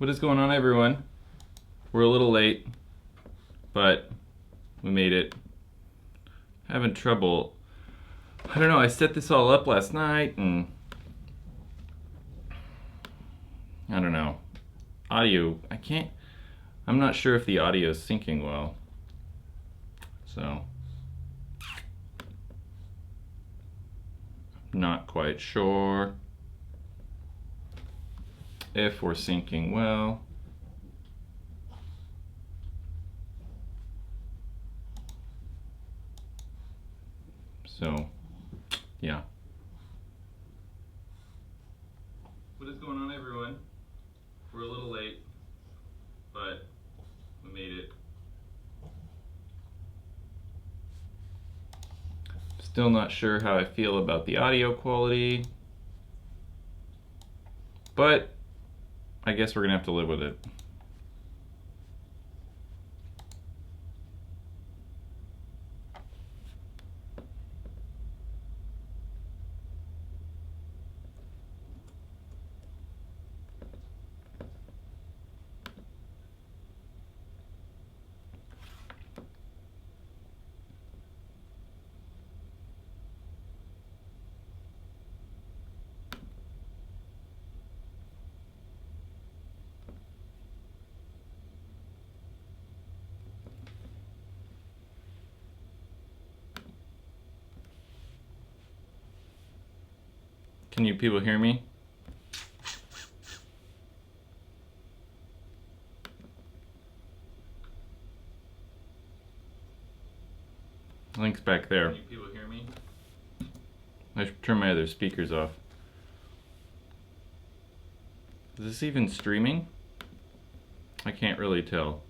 What is going on, everyone? We're a little late, but we made it. Having trouble. I don't know, I set this all up last night and I don't know. Audio, I'm not sure if the audio is syncing well. So, not quite sure if we're syncing well. So, yeah. What is going on, everyone? We're a little late, but we made it. Still not sure how I feel about the audio quality, but I guess we're gonna have to live with it. Can you people hear me? Link's back there. Can you people hear me? I should turn my other speakers off. Is this even streaming? I can't really tell.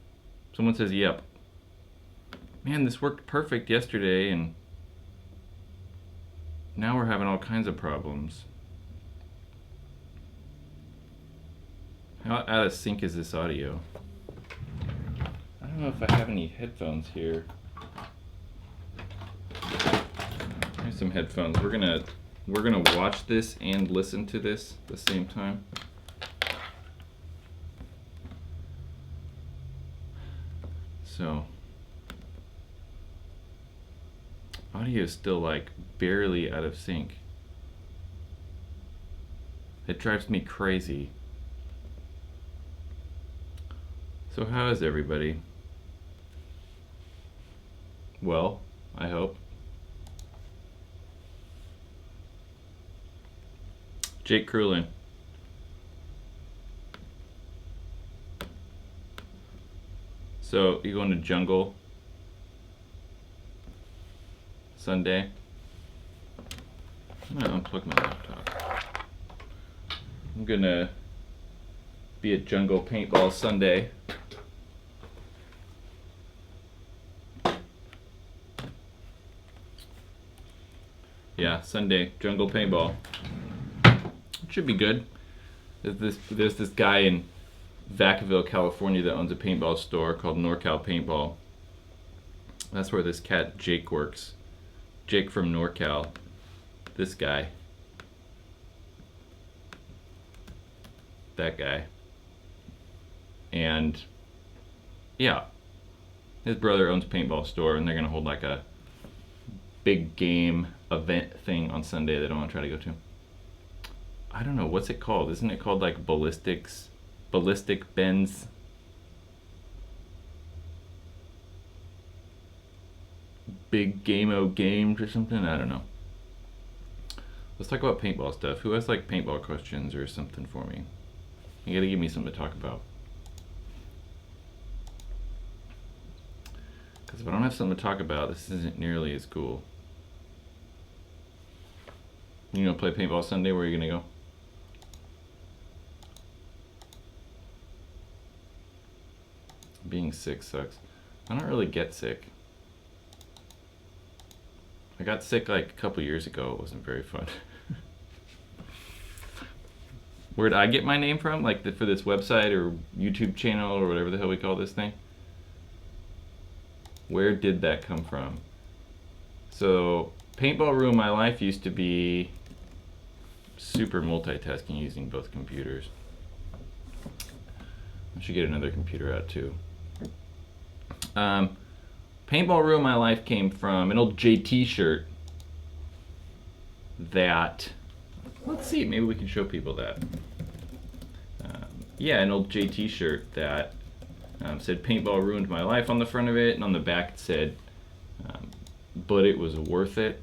Someone says yep. Man, this worked perfect yesterday and now we're having all kinds of problems. How out of sync is this audio? I don't know if I have any headphones here. Here's some headphones. We're gonna watch this and listen to this at the same time. So audio is still like barely out of sync. It drives me crazy. So how is everybody? Well, I hope. Jake Krulin. So you going to jungle Sunday? I'm gonna unplug my laptop. I'm gonna be at Jungle Paintball Sunday. Yeah, Sunday, Jungle Paintball. It should be good. There's this guy in Vacaville, California that owns a paintball store called NorCal Paintball. That's where this cat Jake works. Jake from NorCal. This guy. That guy. And yeah, his brother owns a paintball store and they're gonna hold like a big game event thing on Sunday that I want to try to go to. I don't know, what's it called? Isn't it called like Ballistic Ben's Big Game-O Games or something? I don't know. Let's talk about paintball stuff. Who has like paintball questions or something for me? You gotta give me something to talk about. Because if I don't have something to talk about, this isn't nearly as cool. You gonna play paintball Sunday? Where are you gonna go? Being sick sucks. I don't really get sick. I got sick like a couple years ago. It wasn't very fun. Where'd I get my name from? Like for this website or YouTube channel or whatever the hell we call this thing? Where did that come from? So Paintball Ruined My Life used to be super multitasking using both computers. I should get another computer out too. Paintball Ruined My Life came from an old JT shirt that, let's see, maybe we can show people that. Yeah, an old JT shirt that said Paintball Ruined My Life on the front of it, and on the back it said, but it was worth it.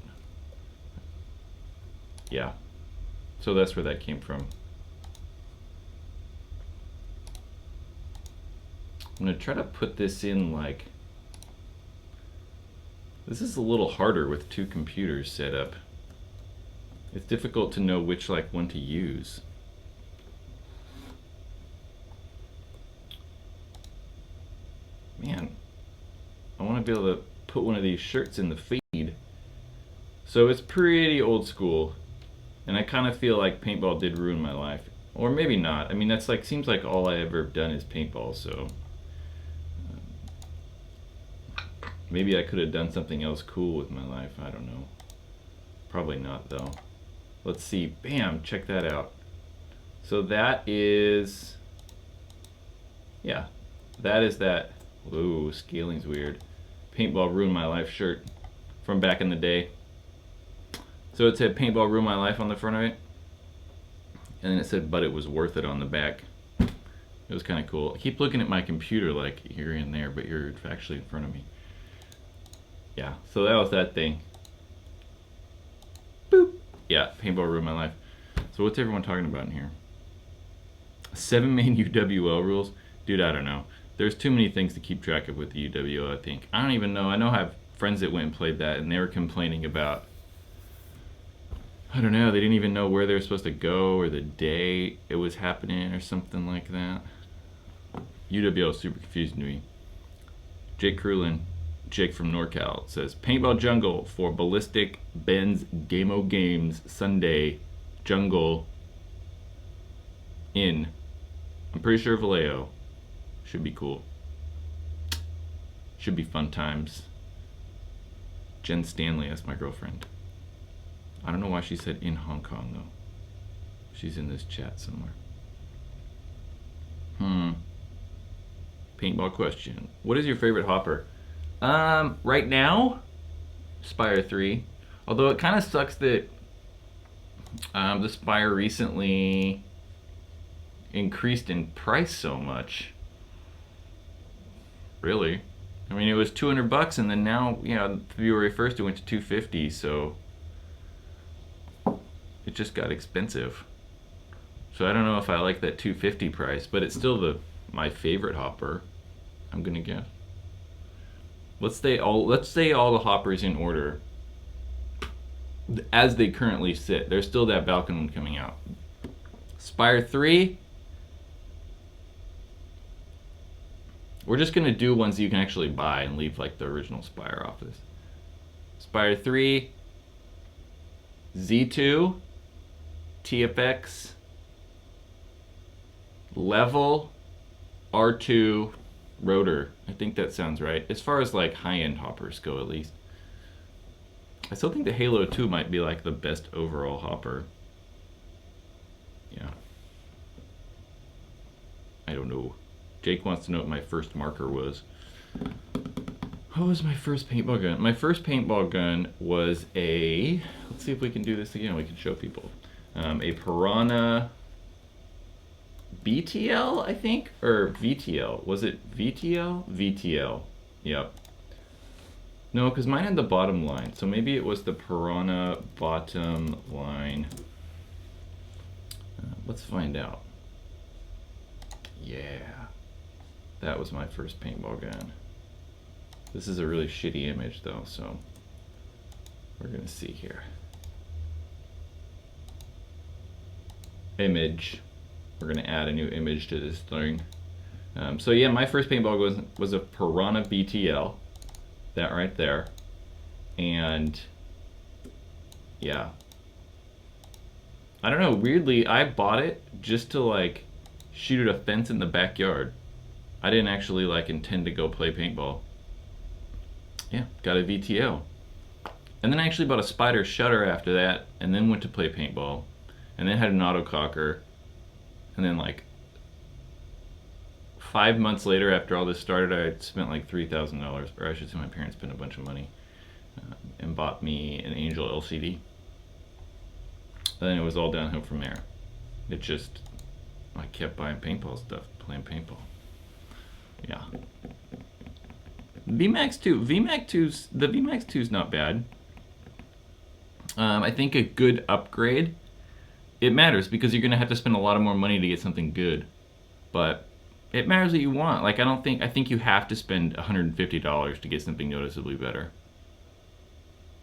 Yeah, so that's where that came from. I'm gonna try to put this in like, this is a little harder with two computers set up. It's difficult to know which like one to use. Man, I want to be able to put one of these shirts in the feed. So it's pretty old school, and I kind of feel like paintball did ruin my life. Or maybe not. I mean, that's like, seems like all I ever have done is paintball, so maybe I could have done something else cool with my life. I don't know. Probably not though. Let's see. Bam, check that out. So that is, yeah, that is that. Ooh, scaling's weird. Paintball Ruined My Life shirt from back in the day. So it said Paintball Ruined My Life on the front of it, and then it said but it was worth it on the back. It was kind of cool. I keep looking at my computer like here and there, but you're actually in front of me. Yeah, so that was that thing. Boop. Yeah, Paintball Ruined My Life. So what's everyone talking about in here? 7 main UWL rules? Dude, I don't know. There's too many things to keep track of with the UWL, I think. I don't even know. I know I have friends that went and played that, and they were complaining about, I don't know, they didn't even know where they were supposed to go or the day it was happening or something like that. UWL is super confusing to me. Jake Krulin, Jake from NorCal, says, Paintball Jungle for Ballistic Ben's Game-O Games Sunday Jungle in, I'm pretty sure Vallejo. Should be cool. Should be fun times. Jen Stanley, that's my girlfriend. I don't know why she said in Hong Kong though. She's in this chat somewhere. Paintball question. What is your favorite hopper? Right now, Spire 3. Although it kind of sucks that the Spire recently increased in price so much. Really? I mean, it was $200 and then now, you know, February 1st it went to $250, so it just got expensive. So I don't know if I like that $250 price, but it's still my favorite hopper, I'm gonna guess. Let's say all the hoppers in order as they currently sit. There's still that Valken one coming out. Spire 3. We're just gonna do ones you can actually buy and leave like the original Spire off this. Spire 3, Z2, TFX, Level, R2, Rotor. I think that sounds right. As far as like high-end hoppers go, at least. I still think the Halo 2 might be like the best overall hopper. Yeah. I don't know. Jake wants to know what my first marker was. What was my first paintball gun? My first paintball gun was a, let's see if we can do this again, we can show people. A Piranha BTL, I think, or VTL. Was it VTL? VTL, yep. No, because mine had the bottom line, so maybe it was the Piranha bottom line. Let's find out. Yeah. That was my first paintball gun. This is a really shitty image though, so we're gonna see here. Image. We're gonna add a new image to this thing. So yeah, my first paintball was a Piranha BTL. That right there. And yeah. I don't know, weirdly, I bought it just to like shoot at a fence in the backyard. I didn't actually like intend to go play paintball. Yeah, got a VTL. And then I actually bought a Spider shutter after that, and then went to play paintball, and then had an autococker, and then like 5 months later, after all this started, I spent like $3,000, or I should say my parents spent a bunch of money and bought me an Angel LCD. Then it was all downhill from there. It just, I kept buying paintball stuff, playing paintball. Yeah. VMAX 2, the VMAX 2 is not bad. I think a good upgrade, it matters because you're gonna have to spend a lot of more money to get something good. But it matters what you want. Like I think you have to spend $150 to get something noticeably better.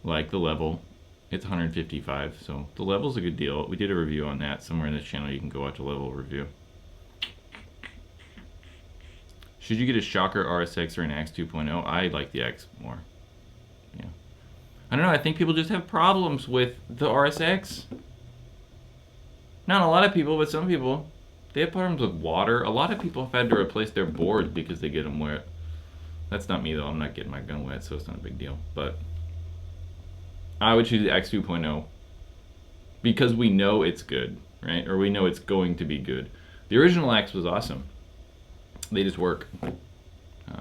Like the level, it's $155, so the level's a good deal. We did a review on that somewhere in this channel. You can go watch a level review. Should you get a Shocker RSX or an Axe 2.0? I like the Axe more. Yeah. I don't know, I think people just have problems with the RSX. Not a lot of people, but some people. They have problems with water. A lot of people have had to replace their boards because they get them wet. That's not me though, I'm not getting my gun wet, so it's not a big deal. But I would choose the Axe 2.0 because we know it's good, right? Or we know it's going to be good. The original Axe was awesome. They just work.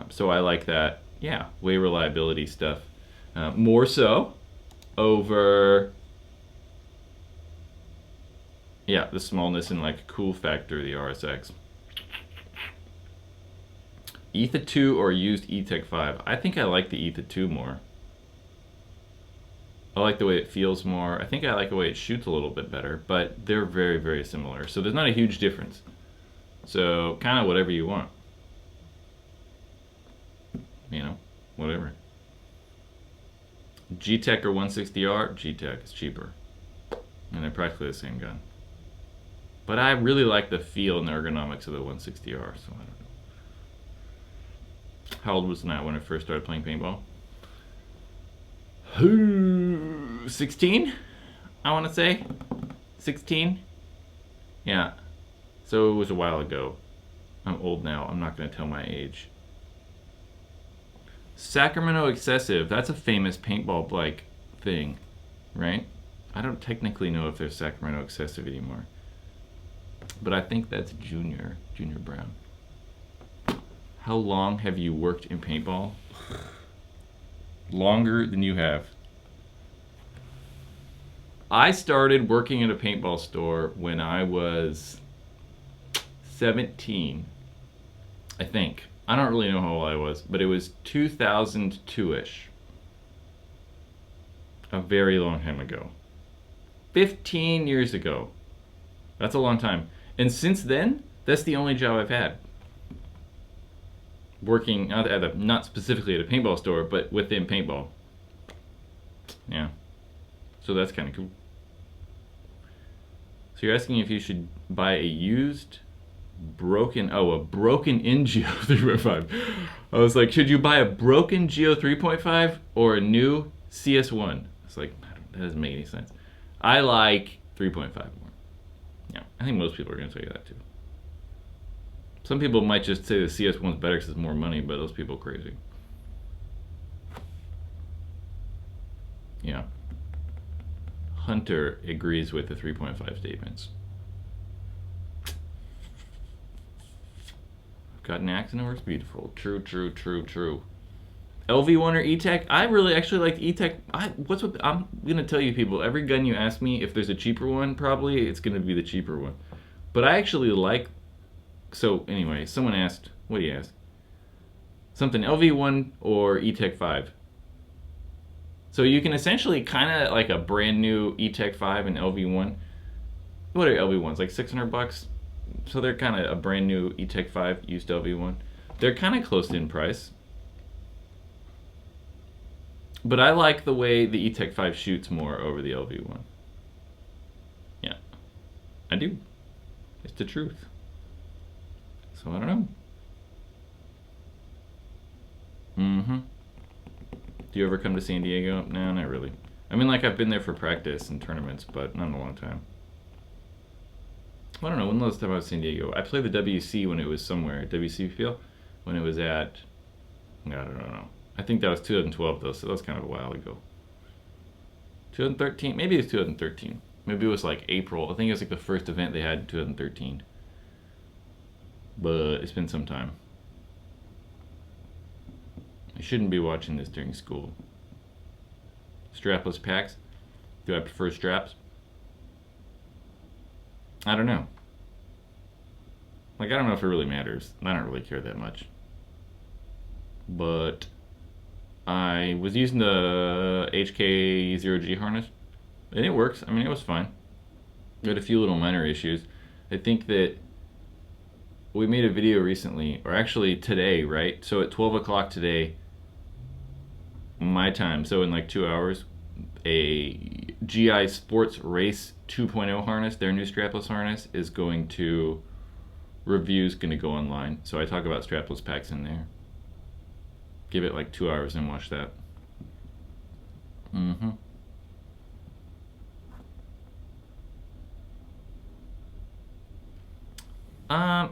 So I like that. Yeah, way reliability stuff. More so over, yeah, the smallness and like cool factor of the RSX. Etha 2 or used E-Tech 5? I think I like the Etha 2 more. I like the way it feels more. I think I like the way it shoots a little bit better, but they're very, very similar. So there's not a huge difference. So kind of whatever you want. You know, whatever. G-Tech or 160R? G-Tech is cheaper. And they're practically the same gun. But I really like the feel and the ergonomics of the 160R, so I don't know. How old was Nat when I first started playing paintball? 16? I want to say. 16? Yeah. So it was a while ago. I'm old now. I'm not going to tell my age. Sacramento Excessive. That's a famous paintball like thing, right? I don't technically know if there's Sacramento Excessive anymore. But I think that's Junior Brown. How long have you worked in paintball? Longer than you have. I started working at a paintball store when I was 17, I think. I don't really know how old I was, but it was 2002-ish. A very long time ago. 15 years ago. That's a long time. And since then, that's the only job I've had. Working, not specifically at a paintball store, but within paintball. Yeah. So that's kind of cool. So you're asking if you should buy a used, broken in Geo 3.5. I was like, should you buy a broken Geo 3.5 or a new CS1? It's like, that doesn't make any sense. I like 3.5 more. Yeah, I think most people are going to tell you that too. Some people might just say the CS1's better because it's more money, but those people are crazy. Yeah. Hunter agrees with the 3.5 statements. I've got an axe and it works beautiful. True, true, true, true. LV1 or E-Tech? I really actually like E-Tech. I'm going to tell you people, every gun you ask me, if there's a cheaper one, probably it's going to be the cheaper one. But I actually like, so anyway, someone asked, what do you ask? Something LV1 or E-Tech 5. So you can essentially kind of like a brand new E-Tech 5 and LV1. What are LV1s? Like $600? So they're kind of a brand new E-Tech 5 used LV1. They're kind of close in price. But I like the way the E-Tech 5 shoots more over the LV1. Yeah, I do. It's the truth. So I don't know. Do you ever come to San Diego? No, not really. I mean, like, I've been there for practice and tournaments, but not in a long time. I don't know, when was the last time I was in San Diego? I played the WC when it was somewhere. WC Field? When it was at, I don't know. I think that was 2012 though, so that was kind of a while ago. 2013? Maybe it was 2013. Maybe it was like April. I think it was like the first event they had in 2013. but it's been some time. I shouldn't be watching this during school. Strapless packs. Do I prefer straps? I don't know. Like, I don't know if it really matters. I don't really care that much. But I was using the HK0G harness, and it works. I mean, it was fine. We had a few little minor issues. I think that we made a video recently, or actually today, right? So at 12 o'clock today, my time, so in like 2 hours, a GI Sports Race 2.0 harness, their new strapless harness, is going to, review's going to go online. So I talk about strapless packs in there. Give it like 2 hours and watch that.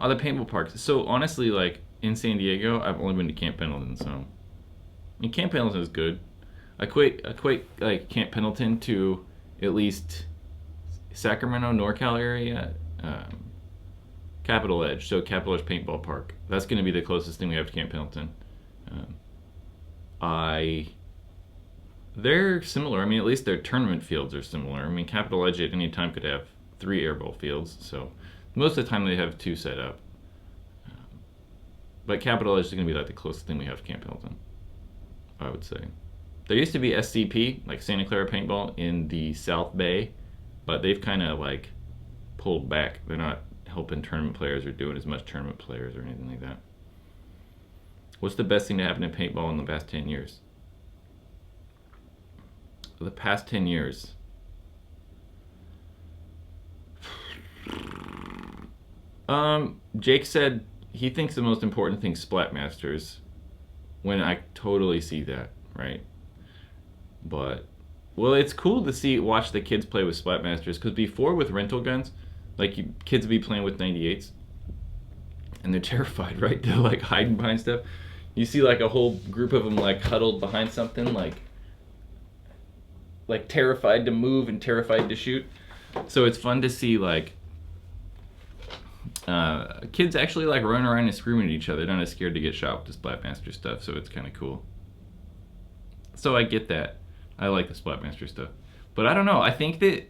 Other paintball parks. So honestly, like in San Diego, I've only been to Camp Pendleton. So I mean, Camp Pendleton is good. I equate like Camp Pendleton to at least Sacramento, NorCal area, Capitol Edge. So Capitol Edge Paintball Park. That's going to be the closest thing we have to Camp Pendleton. They're similar. I mean, at least their tournament fields are similar. I mean, Capitol Edge at any time could have 3 airball fields. So most of the time they have 2 set up. But Capitol Edge is going to be like the closest thing we have to Camp Pendleton, I would say. There used to be SCP, like Santa Clara Paintball, in the South Bay, but they've kind of like pulled back. They're not helping tournament players or doing as much tournament players or anything like that. What's the best thing to happen in paintball in the past 10 years? The past 10 years. Jake said he thinks the most important thing is Splatmasters, when I totally see that, right? But, well, it's cool to watch the kids play with Splatmasters, because before with rental guns, like kids would be playing with 98s, and they're terrified, right? They're like hiding behind stuff. You see like a whole group of them like huddled behind something, like terrified to move and terrified to shoot. So it's fun to see like kids actually like running around and screaming at each other. They're not as scared to get shot with the Splatmaster stuff, so it's kind of cool. So I get that. I like the Splatmaster stuff. But I don't know. I think that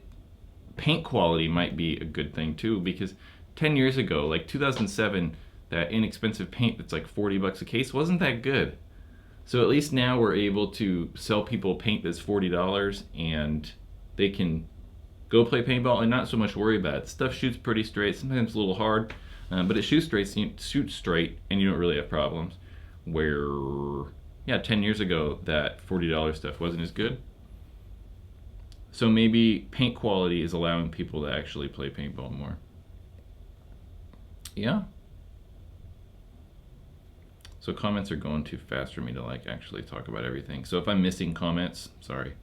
paint quality might be a good thing too, because 10 years ago, like 2007, that inexpensive paint that's like $40 a case wasn't that good. So at least now we're able to sell people paint that's $40 and they can go play paintball and not so much worry about it. Stuff shoots pretty straight, sometimes a little hard, but it shoots straight and you don't really have problems. Where, yeah, 10 years ago that $40 stuff wasn't as good. So maybe paint quality is allowing people to actually play paintball more. Yeah. So comments are going too fast for me to like actually talk about everything. So if I'm missing comments, sorry.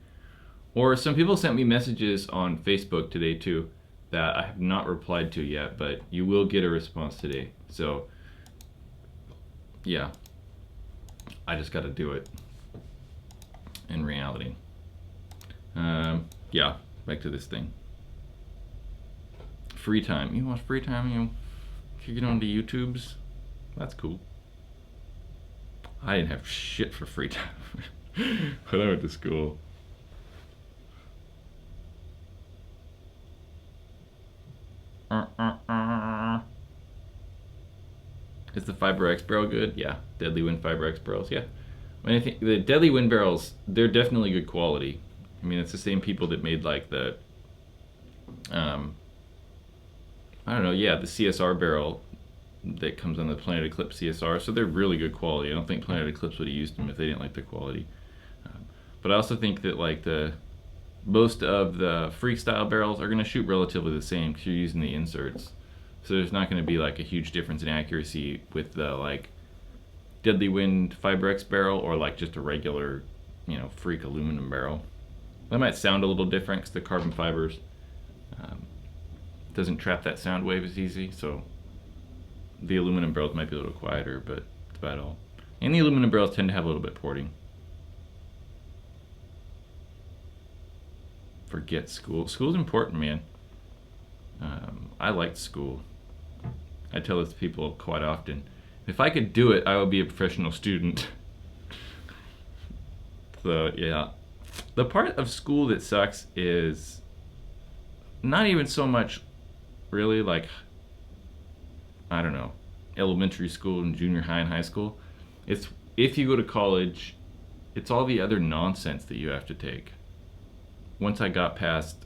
Or some people sent me messages on Facebook today too that I have not replied to yet, but you will get a response today. So yeah, I just got to do it in reality. Yeah, back to this thing. Free time. You want free time? You get onto YouTubes? That's cool. I didn't have shit for free time when I went to school. Is the Fiber X barrel good? Yeah, Deadly Wind Fiber X barrels. Yeah, I mean, I think the Deadly Wind barrels, they're definitely good quality. I mean, it's the same people that made like the, I don't know, yeah, the CSR barrel that comes on the Planet Eclipse CSR. So they're really good quality. I don't think Planet Eclipse would have used them if they didn't like the quality. But I also think that like most of the Freak style barrels are going to shoot relatively the same because you're using the inserts. So there's not going to be like a huge difference in accuracy with the like Deadly Wind Fiber X barrel or like just a regular, Freak aluminum barrel. That might sound a little different because the carbon fibers doesn't trap that sound wave as easy. So the aluminum barrels might be a little quieter, but that's about all. And the aluminum barrels tend to have a little bit porting. Forget school. School's important, man. I liked school. I tell this to people quite often. If I could do it, I would be a professional student. So, yeah. The part of school that sucks is not even so much really like, I don't know, elementary school and junior high and high school. It's if you go to college, it's all the other nonsense that you have to take. Once I got past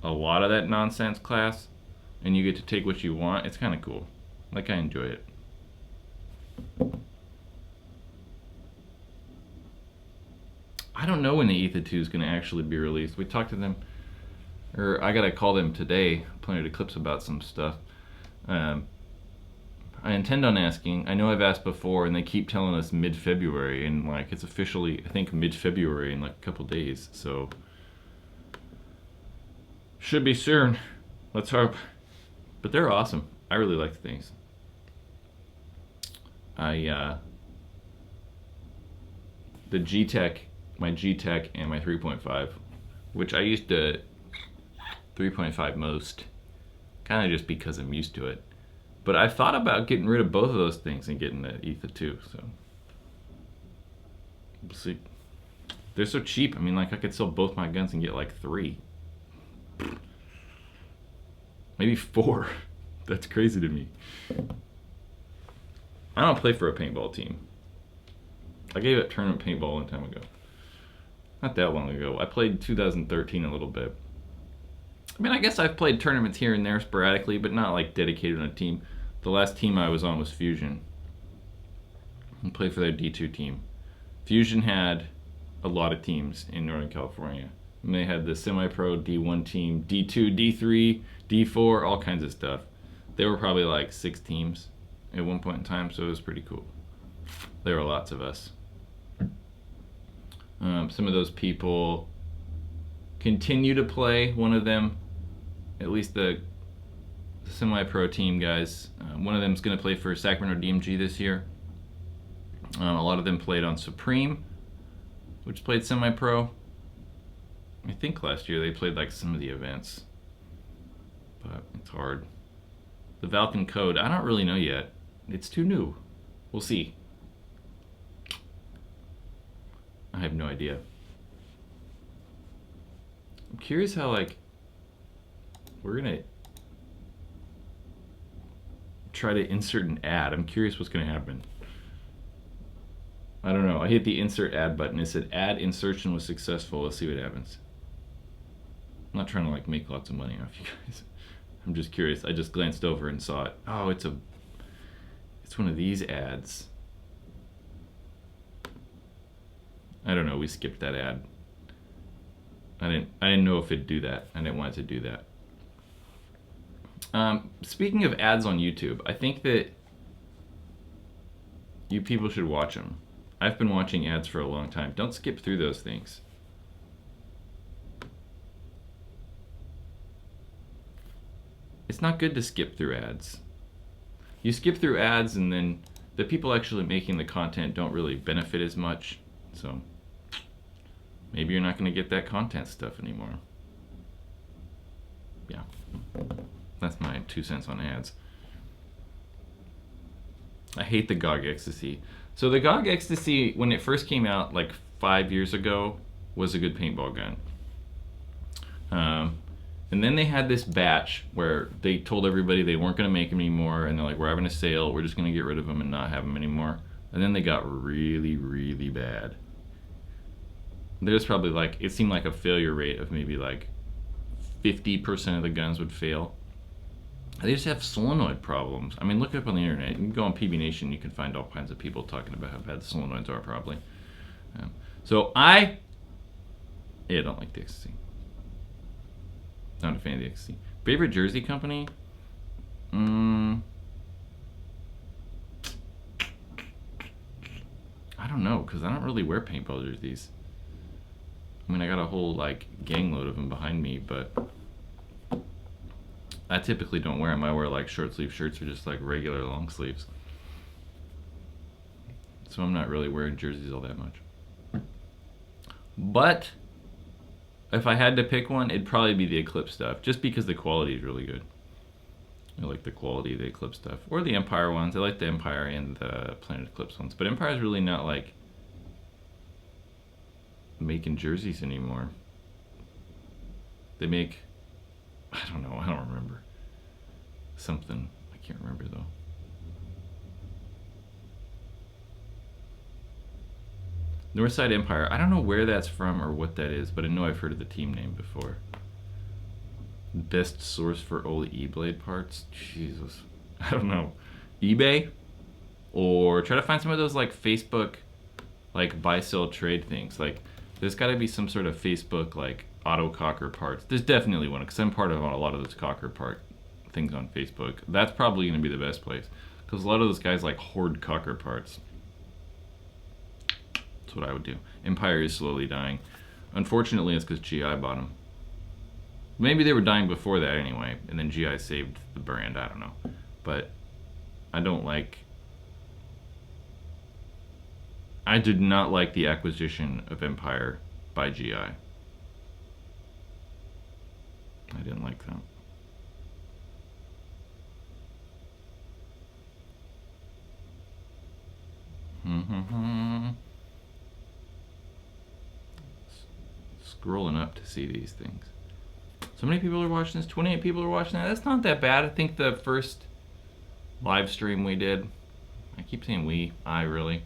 a lot of that nonsense class and you get to take what you want, it's kind of cool. Like, I enjoy it. I don't know when the Ether 2 is going to actually be released. We talked to them, or I got to call them today, planted a clips about some stuff. I intend on asking. I know I've asked before, and they keep telling us mid-February, and like it's officially, I think, mid-February in like a couple days. So should be soon. Let's hope. But they're awesome. I really like the things. The G-Tech, my G-Tech and my 3.5, which I used to 3.5 most, kind of just because I'm used to it. But I thought about getting rid of both of those things and getting the Ether 2, so we'll see. They're so cheap. I mean, like, I could sell both my guns and get like 3. Maybe 4. That's crazy to me. I don't play for a paintball team. I gave up tournament paintball a long time ago. Not that long ago. I played 2013 a little bit. I mean, I guess I've played tournaments here and there sporadically, but not like dedicated on a team. The last team I was on was Fusion. I played for their D2 team. Fusion had a lot of teams in Northern California. And they had the semi-pro D1 team, D2, D3, D4, all kinds of stuff. There were probably like 6 teams at one point in time, so it was pretty cool. There were lots of us. Some of those people continue to play. One of them, at least the semi-pro team guys, one of them is going to play for Sacramento DMG this year. A lot of them played on Supreme, which played semi-pro. I think last year they played like some of the events, but it's hard. The Valken code, I don't really know yet. It's too new. We'll see. I have no idea. I'm curious how, like, we're gonna try to insert an ad. I'm curious what's gonna happen. I don't know. I hit the insert ad button. It said ad insertion was successful. Let's see what happens. I'm not trying to like make lots of money off you guys. I'm just curious. I just glanced over and saw it. Oh, it's one of these ads. I don't know. We skipped that ad. I didn't know if it'd do that. I didn't want it to do that. Speaking of ads on YouTube, I think that you people should watch them. I've been watching ads for a long time. Don't skip through those things. It's not good to skip through ads. You skip through ads and then the people actually making the content don't really benefit as much. So maybe you're not going to get that content stuff anymore. Yeah. That's my 2 cents on ads. I hate the GOG Ecstasy. So the GOG Ecstasy, when it first came out like 5 years ago, was a good paintball gun. And then they had this batch where they told everybody they weren't going to make them anymore, and they're like, we're having a sale, we're just going to get rid of them and not have them anymore. And then they got really, really bad. There's probably like, it seemed like a failure rate of maybe like 50% of the guns would fail. They just have solenoid problems. I mean, look up on the internet. You can go on PB Nation, you can find all kinds of people talking about how bad the solenoids are probably. So I don't like the Ecstasy. Not a fan of the Ecstasy. Favorite jersey company? I don't know, because I don't really wear paintball jerseys. I mean, I got a whole like gang load of them behind me, but I typically don't wear them. I wear like short sleeve shirts or just like regular long sleeves. So I'm not really wearing jerseys all that much. But if I had to pick one, it'd probably be the Eclipse stuff, just because the quality is really good. I like the quality of the Eclipse stuff. Or the Empire ones. I like the Empire and the Planet Eclipse ones. But Empire's really not like making jerseys anymore. They make, I don't know, I don't remember. Something. I can't remember though. Northside Empire. I don't know where that's from or what that is, but I know I've heard of the team name before. Best source for old E-Blade parts? Jesus. I don't know. eBay? Or try to find some of those like Facebook like buy sell trade things. Like there's got to be some sort of Facebook like auto cocker parts. There's definitely one because I'm part of a lot of those cocker part things on Facebook. That's probably going to be the best place because a lot of those guys like hoard cocker parts. That's what I would do. Empire is slowly dying. Unfortunately, it's because GI bought them. Maybe they were dying before that anyway, and then GI saved the brand. I don't know. But I don't like... I did not like the acquisition of Empire by GI. I didn't like that. Scrolling up to see these things. So many people are watching this. 28 people are watching that. That's not that bad. I think the first live stream we did, I keep saying I really,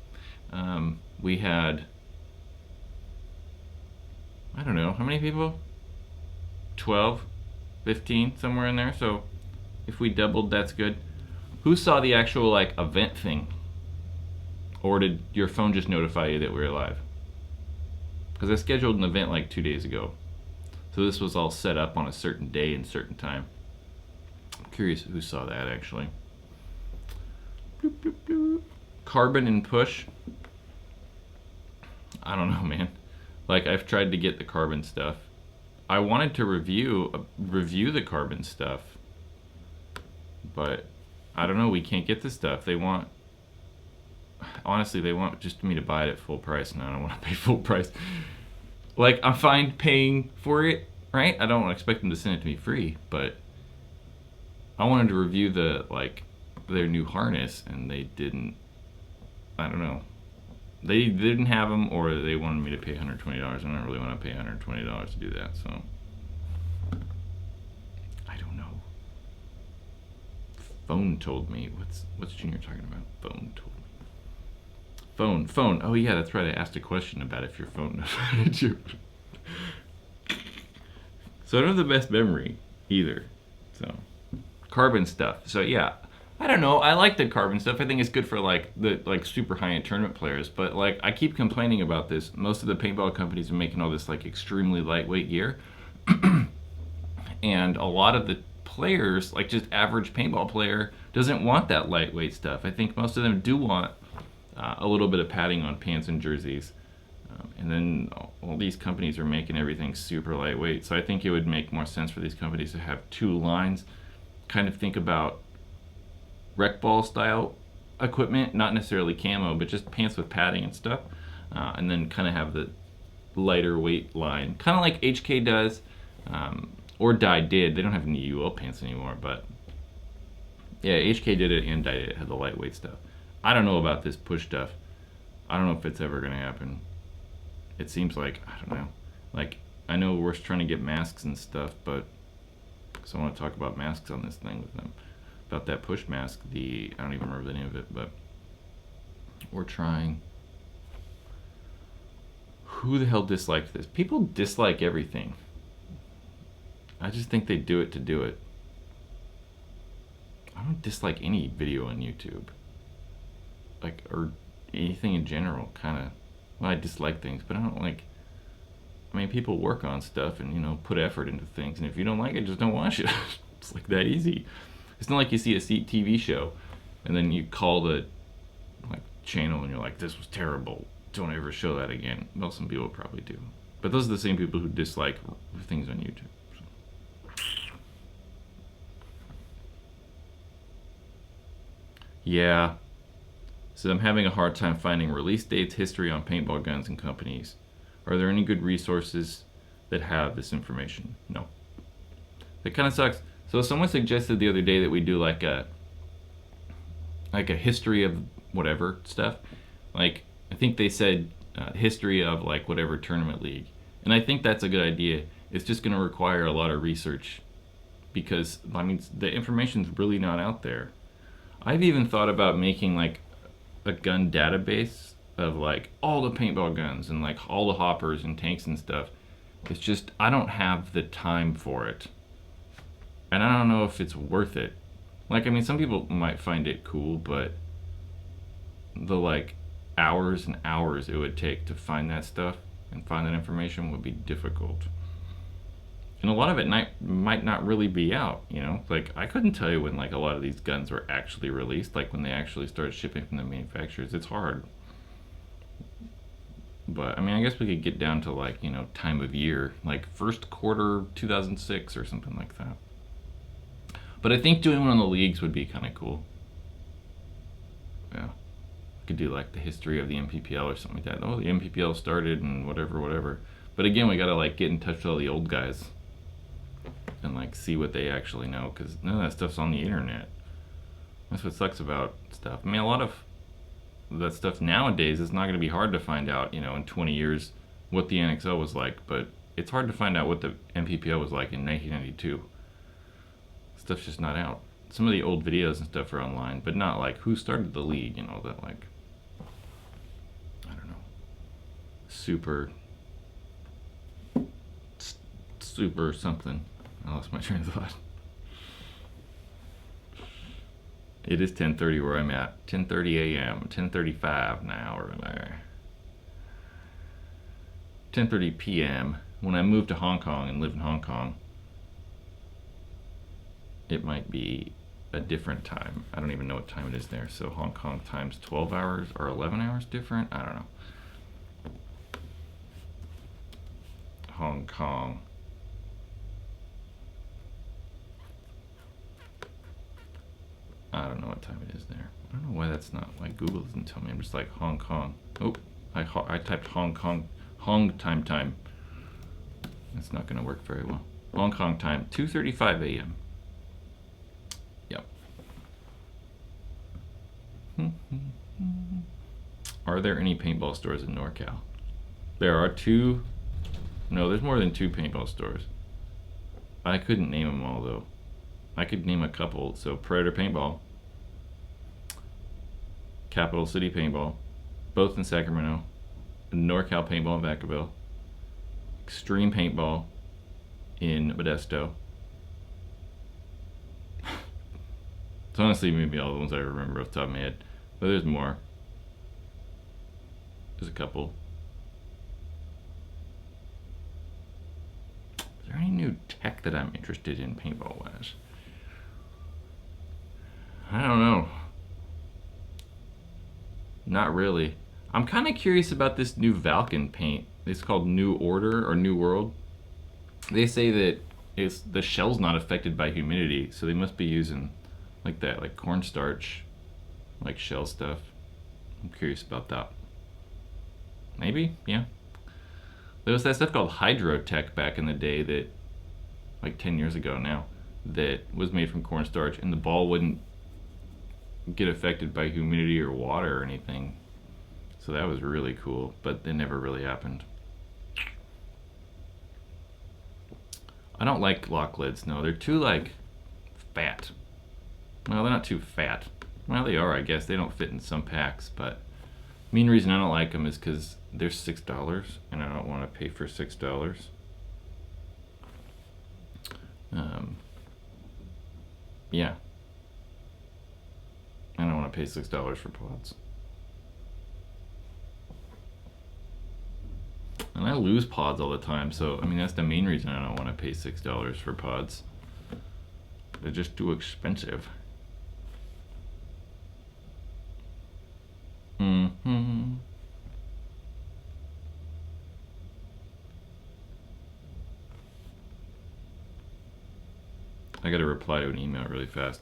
we had, I don't know, how many people? 12, 15, somewhere in there. So if we doubled, that's good. Who saw the actual like event thing? Or did your phone just notify you that we were live? Because I scheduled an event like 2 days ago. So this was all set up on a certain day and certain time. I'm curious who saw that actually. Bloop, bloop, bloop. Carbon and push. I don't know, man. Like I've tried to get the carbon stuff. I wanted to review the carbon stuff. But I don't know, we can't get the stuff. They want, honestly, they want just me to buy it at full price, and I don't want to pay full price. Like, I'm fine paying for it, right? I don't expect them to send it to me free, but I wanted to review their new harness, and they didn't. I don't know. They didn't have them, or they wanted me to pay $120. I don't really want to pay $120 to do that, so I don't know. Phone told me. What's Junior talking about? Phone told me. Phone. Oh yeah, that's right. I asked a question about if your phone notified you. So I don't have the best memory either. So carbon stuff. So yeah, I don't know. I like the carbon stuff. I think it's good for the super high-end tournament players. But like I keep complaining about this. Most of the paintball companies are making all this like extremely lightweight gear, and a lot of the players, like just average paintball player, doesn't want that lightweight stuff. I think most of them do want a little bit of padding on pants and jerseys, and then all these companies are making everything super lightweight. So I think it would make more sense for these companies to have two lines, kind of think about rec ball style equipment, not necessarily camo, but just pants with padding and stuff, and then kind of have the lighter weight line, kind of like HK does, or Dye did. They don't have any UL pants anymore, but yeah, HK did it and Dye did it, had the lightweight stuff. I don't know about this push stuff. I don't know if it's ever going to happen. It seems like, I don't know. Like, I know we're trying to get masks and stuff, but so I want to talk about masks on this thing with them. About that push mask, I don't even remember the name of it, but we're trying. Who the hell disliked this? People dislike everything. I just think they do it to do it. I don't dislike any video on YouTube. Like, or anything in general, kind of. Well, I dislike things, but I don't like. I mean, people work on stuff and, you know, put effort into things, and if you don't like it, just don't watch it. It's like that easy. It's not like you see a TV show, and then you call the channel and you're like, this was terrible. Don't ever show that again. Well, some people probably do, but those are the same people who dislike things on YouTube. Yeah. So I'm having a hard time finding release dates, history on paintball guns and companies. Are there any good resources that have this information? No. That kind of sucks. So someone suggested the other day that we do like a history of whatever stuff. Like I think they said history of like whatever tournament league, and I think that's a good idea. It's just going to require a lot of research because I mean the information's really not out there. I've even thought about making like a gun database of like all the paintball guns and like all the hoppers and tanks and stuff. It's just I don't have the time for it. And I don't know if it's worth it. Like I mean some people might find it cool, but the like hours and hours it would take to find that stuff and find that information would be difficult. And a lot of it might not really be out, you know? Like, I couldn't tell you when, like, a lot of these guns were actually released, like, when they actually started shipping from the manufacturers. It's hard. But, I mean, I guess we could get down to, like, you know, time of year, like, first quarter 2006 or something like that. But I think doing one on the leagues would be kind of cool. Yeah. Could do, like, the history of the MPPL or something like that. Oh, the MPPL started and whatever. But again, we gotta, like, get in touch with all the old guys and like see what they actually know, because none of that stuff's on the internet. That's what sucks about stuff. I mean, a lot of that stuff nowadays is not going to be hard to find out, you know, in 20 years what the NXL was like, but it's hard to find out what the MPPL was like in 1992. Stuff's just not out. Some of the old videos and stuff are online, but not like who started the league, you know, that like, I don't know, super something. I lost my train of thought. It is 10:30 where I'm at. 10:30 a.m. 10:35 now or 10:30 p.m. When I move to Hong Kong and live in Hong Kong, it might be a different time. I don't even know what time it is there. So Hong Kong time's 12 hours or 11 hours different? I don't know. Hong Kong. I don't know what time it is there. I don't know why that's not, why Google doesn't tell me. I'm just like Hong Kong. Oh, I typed Hong Kong, time. That's not going to work very well. Hong Kong time, 2:35 a.m. Yep. Are there any paintball stores in NorCal? There are two. No, there's more than two paintball stores. I couldn't name them all though. I could name a couple. So Predator Paintball, Capital City Paintball, both in Sacramento, NorCal Paintball in Vacaville, Extreme Paintball in Modesto. It's honestly maybe all the ones I remember off the top of my head, but there's more. There's a couple. Is there any new tech that I'm interested in paintball wise? I don't know. Not really. I'm kind of curious about this new Valken paint. It's called New Order or New World. They say that the shell's not affected by humidity, so they must be using like that, like cornstarch, like shell stuff. I'm curious about that. Maybe, yeah. There was that stuff called Hydrotech back in the day that, like 10 years ago now, that was made from cornstarch, and the ball wouldn't get affected by humidity or water or anything. So that was really cool, but it never really happened. I don't like lock lids, no. They're too, like, fat. Well, they're not too fat. Well, they are, I guess. They don't fit in some packs, but main reason I don't like them is because they're $6, and I don't want to pay for $6. Yeah. I don't want to pay $6 for pods. And I lose pods all the time, so I mean that's the main reason I don't want to pay $6 for pods. They're just too expensive. I gotta reply to an email really fast.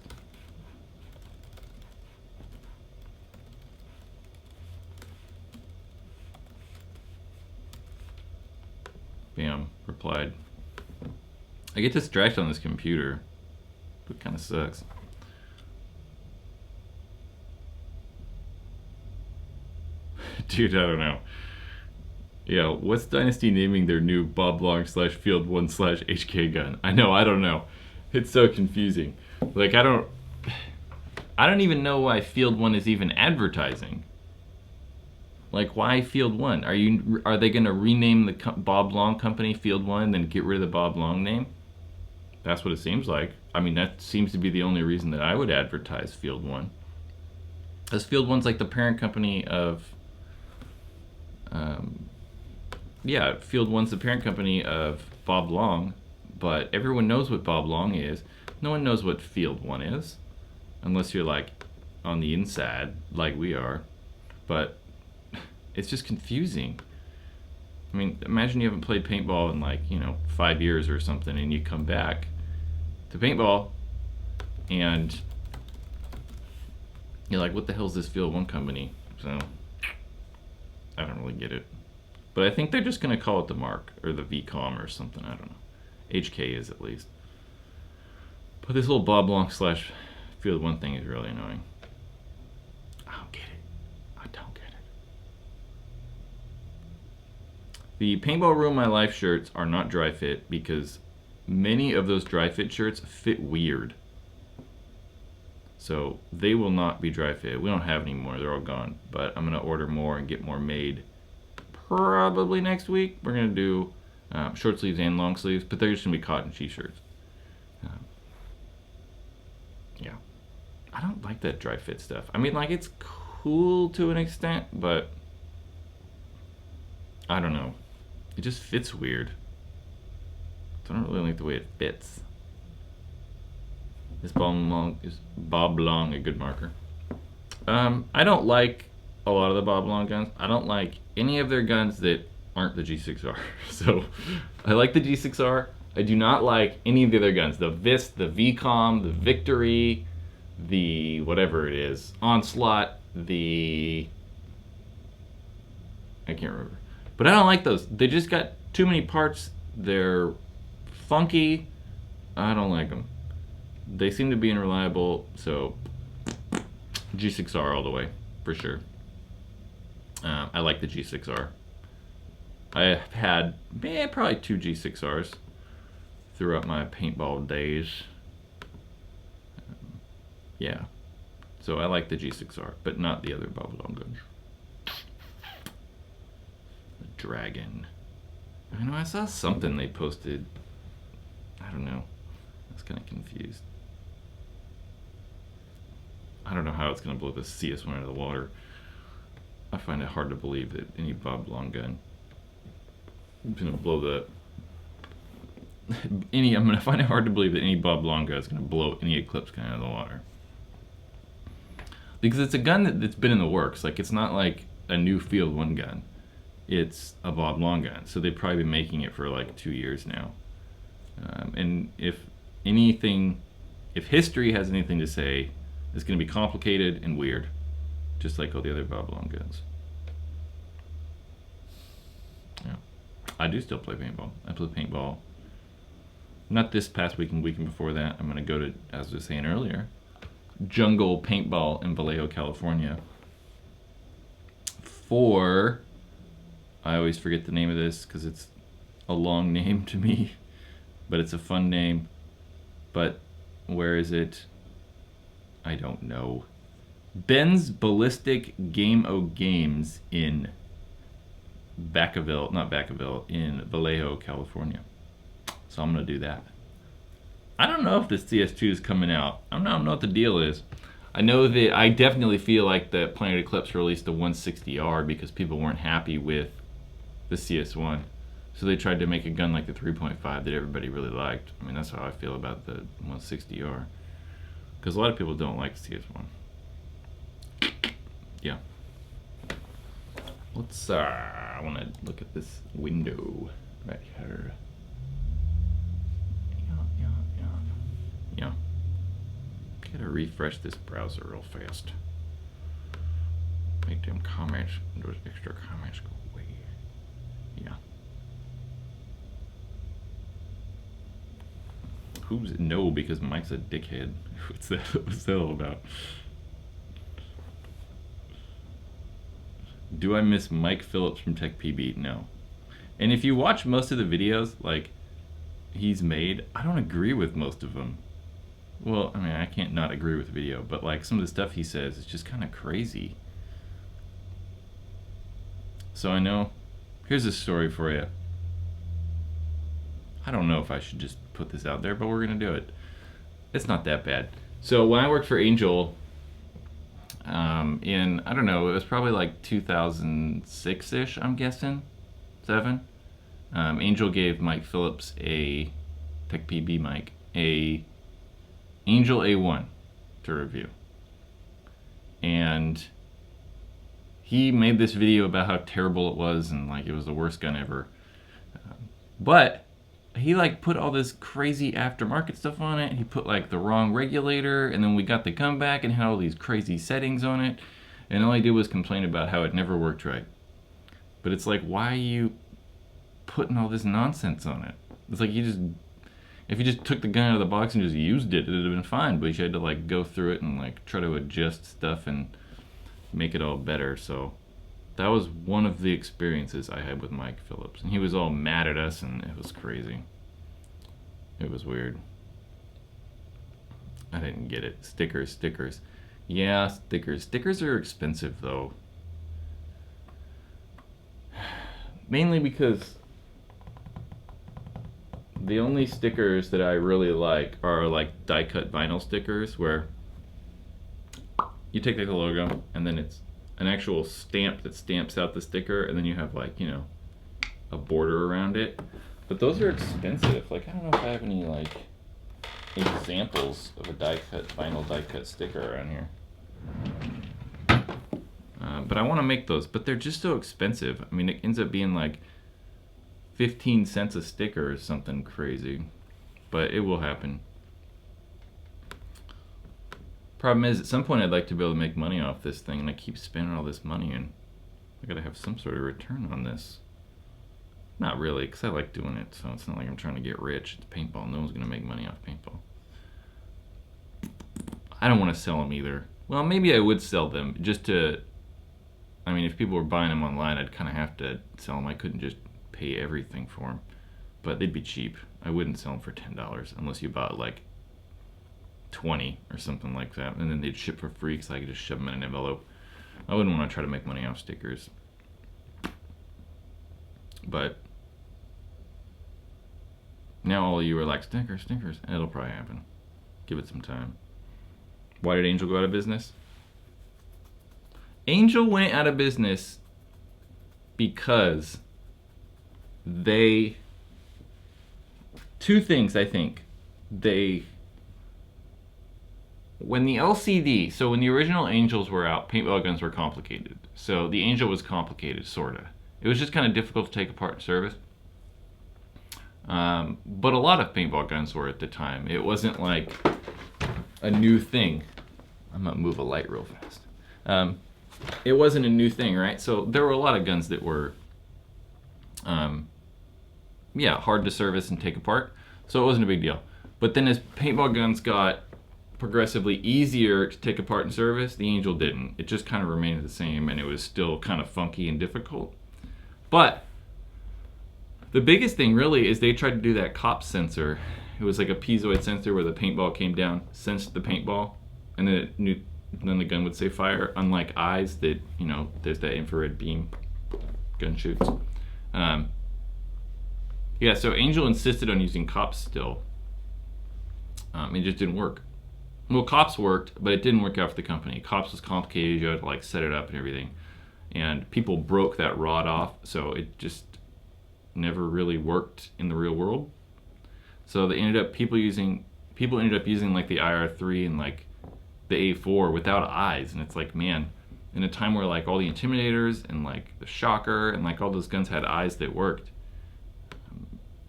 Bam, replied. I get distracted on this computer. It kind of sucks. Dude, I don't know. Yeah, what's Dynasty naming their new Bob Long / Field 1 / HK gun? I know, I don't know. It's so confusing. Like, I don't even know why Field 1 is even advertising. Like, why Field 1? Are they gonna rename the Bob Long company Field 1 and then get rid of the Bob Long name? That's what it seems like. I mean, that seems to be the only reason that I would advertise Field 1. Because Field 1's like the parent company of yeah, Field 1's the parent company of Bob Long, but everyone knows what Bob Long is. No one knows what Field 1 is, unless you're like on the inside, like we are. But it's just confusing. I mean, imagine you haven't played paintball in like, 5 years or something, and you come back to paintball, and you're like, what the hell is this Field 1 company? So, I don't really get it. But I think they're just going to call it the Mark, or the VCOM or something, I don't know. HK is at least. But this little Bob Long / Field 1 thing is really annoying. I don't get it. I don't get it. The Paintball Ruin My Life shirts are not dry fit because many of those dry fit shirts fit weird. So they will not be dry fit. We don't have any more. They're all gone. But I'm going to order more and get more made probably next week. We're going to do short sleeves and long sleeves, but they're just going to be cotton t-shirts. Yeah. I don't like that dry fit stuff. I mean, like, it's cool to an extent, but I don't know. It just fits weird. I don't really like the way it fits. Is Bob Long a good marker? I don't like a lot of the Bob Long guns. I don't like any of their guns that aren't the G6R. So I like the G6R. I do not like any of the other guns. The Vist, the VCOM, the Victory, the whatever it is, Onslaught, I can't remember. But I don't like those. They just got too many parts. They're funky. I don't like them. They seem to be unreliable, so G6R all the way, for sure. I like the G6R. I have had probably 2 G6Rs throughout my paintball days. Yeah. So I like the G6R, but not the other Bob Long guns. The Dragon. I know I saw something they posted. I don't know. I was kind of confused. I don't know how it's going to blow the CS1 out of the water. I find it hard to believe that any Bob Long gun is going to blow the... I'm going to find it hard to believe that any Bob Long gun is going to blow any Eclipse gun out of the water. Because it's a gun that's been in the works. Like, it's not like a new Field 1 gun. It's a Bob Long gun. So they've probably been making it for like 2 years now. And if history has anything to say, it's going to be complicated and weird. Just like all the other Bob Long guns. Yeah. I do still play paintball. I play paintball. Not this past weekend, weekend before that. I'm going to go to, as I was saying earlier, Jungle Paintball in Vallejo, California. I always forget the name of this because it's a long name to me, but it's a fun name. But where is it? I don't know. Ben's Ballistic Game O Games in in Vallejo, California. So I'm going to do that. I don't know if the CS2 is coming out. I don't know what the deal is. I know that I definitely feel like the Planet Eclipse released the 160R because people weren't happy with the CS1. So they tried to make a gun like the 3.5 that everybody really liked. I mean, that's how I feel about the 160R. Because a lot of people don't like the CS1. Yeah. Let's, I want to look at this window right here. Yeah. Gotta refresh this browser real fast. Make them comments, those extra comments go away. Yeah. Who's no? Because Mike's a dickhead. What's that? What's that all about? Do I miss Mike Phillips from Tech PB? No. And if you watch most of the videos, like, he's made, I don't agree with most of them. Well, I mean, I can't not agree with the video, but like some of the stuff he says is just kind of crazy. So I know, here's a story for you. I don't know if I should just put this out there, but we're gonna do it. It's not that bad. So when I worked for Angel, in, I don't know, it was probably like 2006-ish, I'm guessing, 7. Angel gave Mike Phillips a Tech PB mic, a Angel A1 to review. And he made this video about how terrible it was and like it was the worst gun ever. But he like put all this crazy aftermarket stuff on it. He put like the wrong regulator, and then we got the gun back and had all these crazy settings on it. And all he did was complain about how it never worked right. But it's like, why are you putting all this nonsense on it? It's like if you just took the gun out of the box and just used it, it'd have been fine. But you had to like go through it and like try to adjust stuff and make it all better. So that was one of the experiences I had with Mike Phillips. And he was all mad at us, and it was crazy. It was weird. I didn't get it. Stickers. Yeah, stickers. Stickers are expensive though. Mainly because the only stickers that I really like are like die-cut vinyl stickers, where you take the logo and then it's an actual stamp that stamps out the sticker, and then you have like, you know, a border around it. But those are expensive. Like, I don't know if I have any like examples of a die-cut vinyl die-cut sticker around here. But I want to make those, but they're just so expensive. I mean, it ends up being like 15 cents a sticker or something crazy, but it will happen. Problem is, at some point I'd like to be able to make money off this thing, and I keep spending all this money, and I gotta have some sort of return on this. Not really, because I like doing it, so it's not like I'm trying to get rich. It's paintball. No one's gonna make money off paintball. I don't want to sell them either. Well, maybe I would sell them just to, I mean, if people were buying them online, I'd kind of have to sell them. I couldn't just pay everything for them, but they'd be cheap. I wouldn't sell them for $10 unless you bought like 20 or something like that, and then they'd ship for free because I could just shove them in an envelope. I wouldn't want to try to make money off stickers, but now all of you are like, stickers, and it'll probably happen. Give it some time. Why did Angel go out of business? Angel went out of business because two things, I think. When the LCD, so when the original Angels were out, paintball guns were complicated. So the Angel was complicated, sorta. It was just kind of difficult to take apart in service. But a lot of paintball guns were at the time. It wasn't like a new thing. I'm gonna move a light real fast. It wasn't a new thing, right? So there were a lot of guns that were, hard to service and take apart. So it wasn't a big deal. But then as paintball guns got progressively easier to take apart and service, the Angel didn't. It just kind of remained the same, and it was still kind of funky and difficult. But the biggest thing really is they tried to do that cop sensor. It was like a piezoid sensor where the paintball came down, sensed the paintball, and then then the gun would say fire. Unlike eyes that, you know, there's that infrared beam gun shoots. So Angel insisted on using cops still. It just didn't work. Well, cops worked, but it didn't work out for the company. Cops was complicated. You had to like set it up and everything, and people broke that rod off, so it just never really worked in the real world. So they ended up people ended up using like the IR3 and like the A4 without eyes, and it's like, man, in a time where like all the Intimidators and like the Shocker and like all those guns had eyes that worked,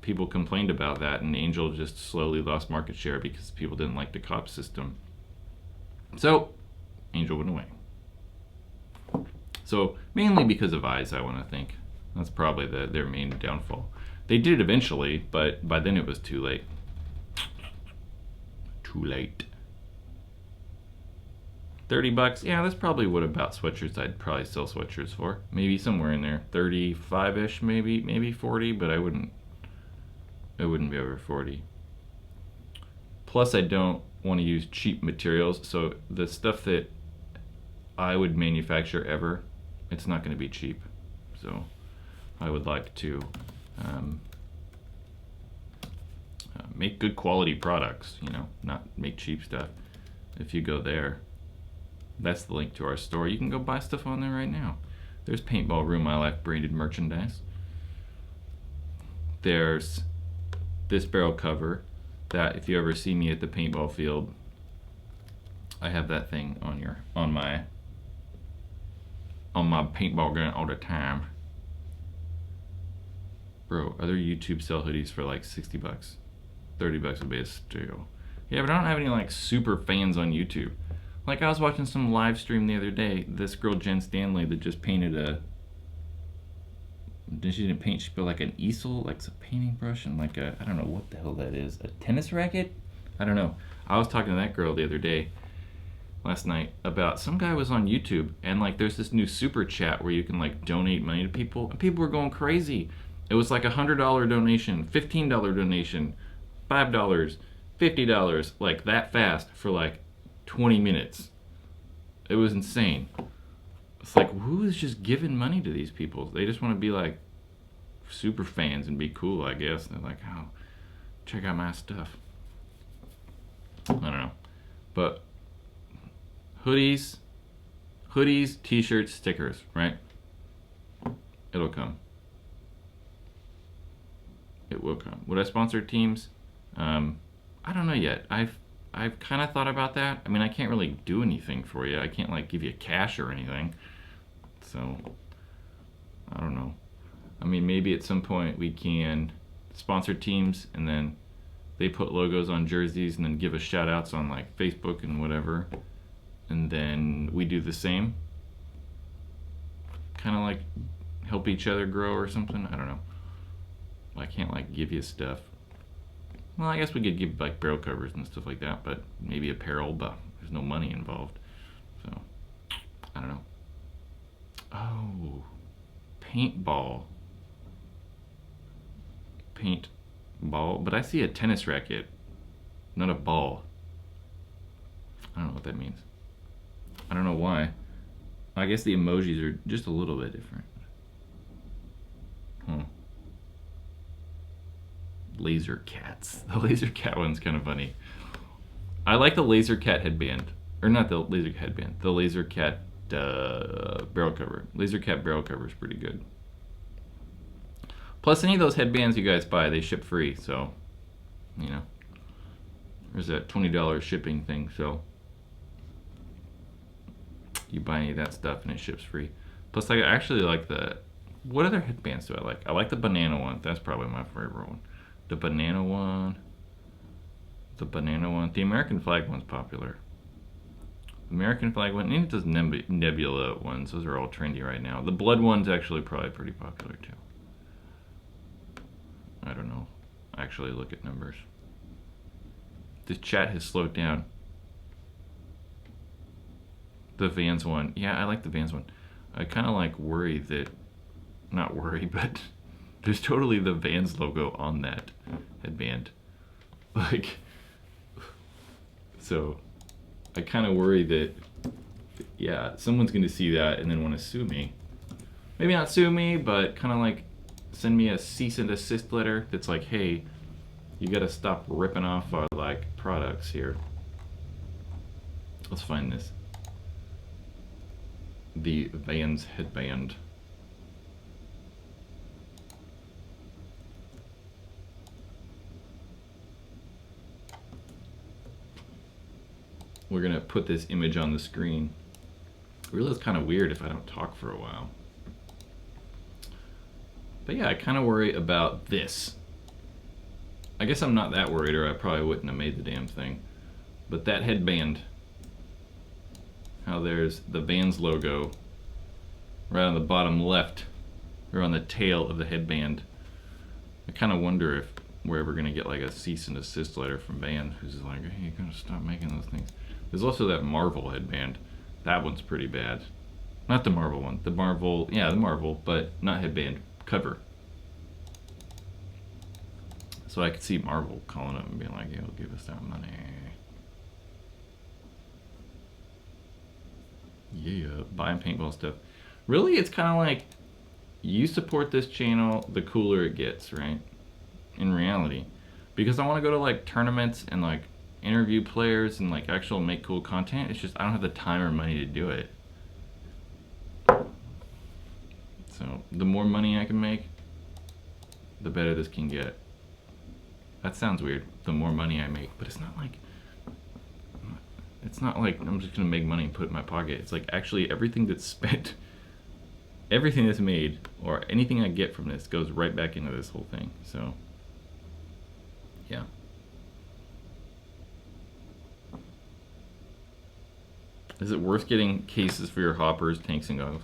people complained about that, and Angel just slowly lost market share because people didn't like the cop system. So Angel went away. So mainly because of eyes, I want to think. That's probably their main downfall. They did it eventually, but by then it was too late. Too late. 30 bucks. Yeah, that's probably what about sweatshirts I'd probably sell sweatshirts for. Maybe somewhere in there. 35-ish, maybe 40, but it wouldn't be over 40. Plus, I don't want to use cheap materials, so the stuff that I would manufacture ever, it's not going to be cheap. So I would like to make good quality products, you know, not make cheap stuff. If you go there, that's the link to our store. You can go buy stuff on there right now. There's Paintball Ruin My Life branded merchandise. There's this barrel cover that if you ever see me at the paintball field, I have that thing on my paintball gun all the time. Bro, other YouTube sell hoodies for like 60 bucks. 30 bucks would be a steal. Yeah, but I don't have any like super fans on YouTube. Like I was watching some live stream the other day, this girl Jen Stanley that just painted she didn't paint, she put like an easel, like a painting brush and like I don't know what the hell that is, a tennis racket? I don't know. I was talking to that girl the other day, last night, about some guy was on YouTube and like there's this new super chat where you can like donate money to people and people were going crazy. It was like $100 donation, $15 donation, $5, $50, like that fast for like 20 minutes. It was insane. It's like, who is just giving money to these people? They just want to be like super fans and be cool, I guess. They're like, oh, check out my stuff. I don't know. But hoodies, t-shirts, stickers, right? It'll come. It will come. Would I sponsor teams? I don't know yet. I've kind of thought about that. I mean, I can't really do anything for you. I can't like give you cash or anything. So, I don't know. I mean, maybe at some point we can sponsor teams and then they put logos on jerseys and then give us shout outs on like Facebook and whatever. And then we do the same. Kind of like help each other grow or something. I don't know. I can't like give you stuff. Well, I guess we could give like barrel covers and stuff like that, but maybe apparel, but there's no money involved. So, I don't know. Oh, paintball. Paintball, but I see a tennis racket, not a ball. I don't know what that means. I don't know why. I guess the emojis are just a little bit different. Laser cats. The laser cat one's kind of funny. I like the laser cat headband. Or not the laser cat headband. The laser cat barrel cover. Laser cat barrel cover is pretty good. Plus, any of those headbands you guys buy, they ship free. So, you know, there's that $20 shipping thing. So, you buy any of that stuff and it ships free. Plus, I actually like the... What other headbands do I like? I like the banana one. That's probably my favorite one. The banana one. The American flag one's popular. American flag one, and those nebula ones. Those are all trendy right now. The blood one's actually probably pretty popular too. I don't know. Actually, look at numbers. This chat has slowed down. The Vans one. Yeah, I like the Vans one. I kind of like worry that... Not worry, but... There's totally the Vans logo on that headband. Like... So... I kind of worry that... Yeah, someone's going to see that and then want to sue me. Maybe not sue me, but kind of like... Send me a cease and desist letter that's like, hey... You gotta stop ripping off our, like, products here. Let's find this. The Vans headband. We're gonna put this image on the screen. It really is kind of weird if I don't talk for a while. But yeah, I kind of worry about this. I guess I'm not that worried, or I probably wouldn't have made the damn thing. But that headband, how there's the Vans logo right on the bottom left, or on the tail of the headband. I kind of wonder if we're ever gonna get like a cease and desist letter from Band, who's like, hey, you're gonna stop making those things. There's also that Marvel headband. That one's pretty bad. Not the Marvel one. The Marvel, yeah, the Marvel, but not headband. Cover. So I could see Marvel calling up and being like, yo, give us that money. Yeah, buying paintball stuff. Really, it's kind of like, you support this channel, the cooler it gets, right? In reality. Because I want to go to like tournaments and like interview players and like actual make cool content. It's just I don't have the time or money to do it. So the more money I can make, the better this can get. That sounds weird. The more money I make, but it's not like I'm just gonna make money and put it in my pocket. It's like actually everything that's spent, everything that's made, or anything I get from this goes right back into this whole thing. So yeah. Is it worth getting cases for your hoppers, tanks, and goggles?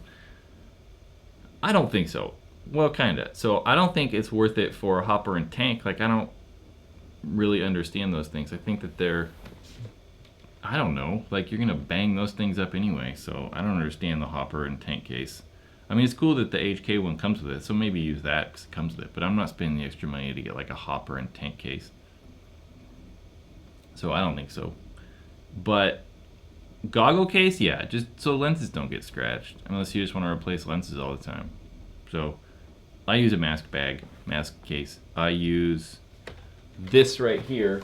I don't think so. Well, kinda. So I don't think it's worth it for a hopper and tank. Like I don't really understand those things. I think that they're, I don't know, like you're gonna bang those things up anyway. So I don't understand the hopper and tank case. I mean, it's cool that the HK one comes with it, so maybe use that because it comes with it. But I'm not spending the extra money to get like a hopper and tank case. So I don't think so. But goggle case, yeah, just so lenses don't get scratched, unless you just want to replace lenses all the time. So I use a mask bag, mask case. I use this right here,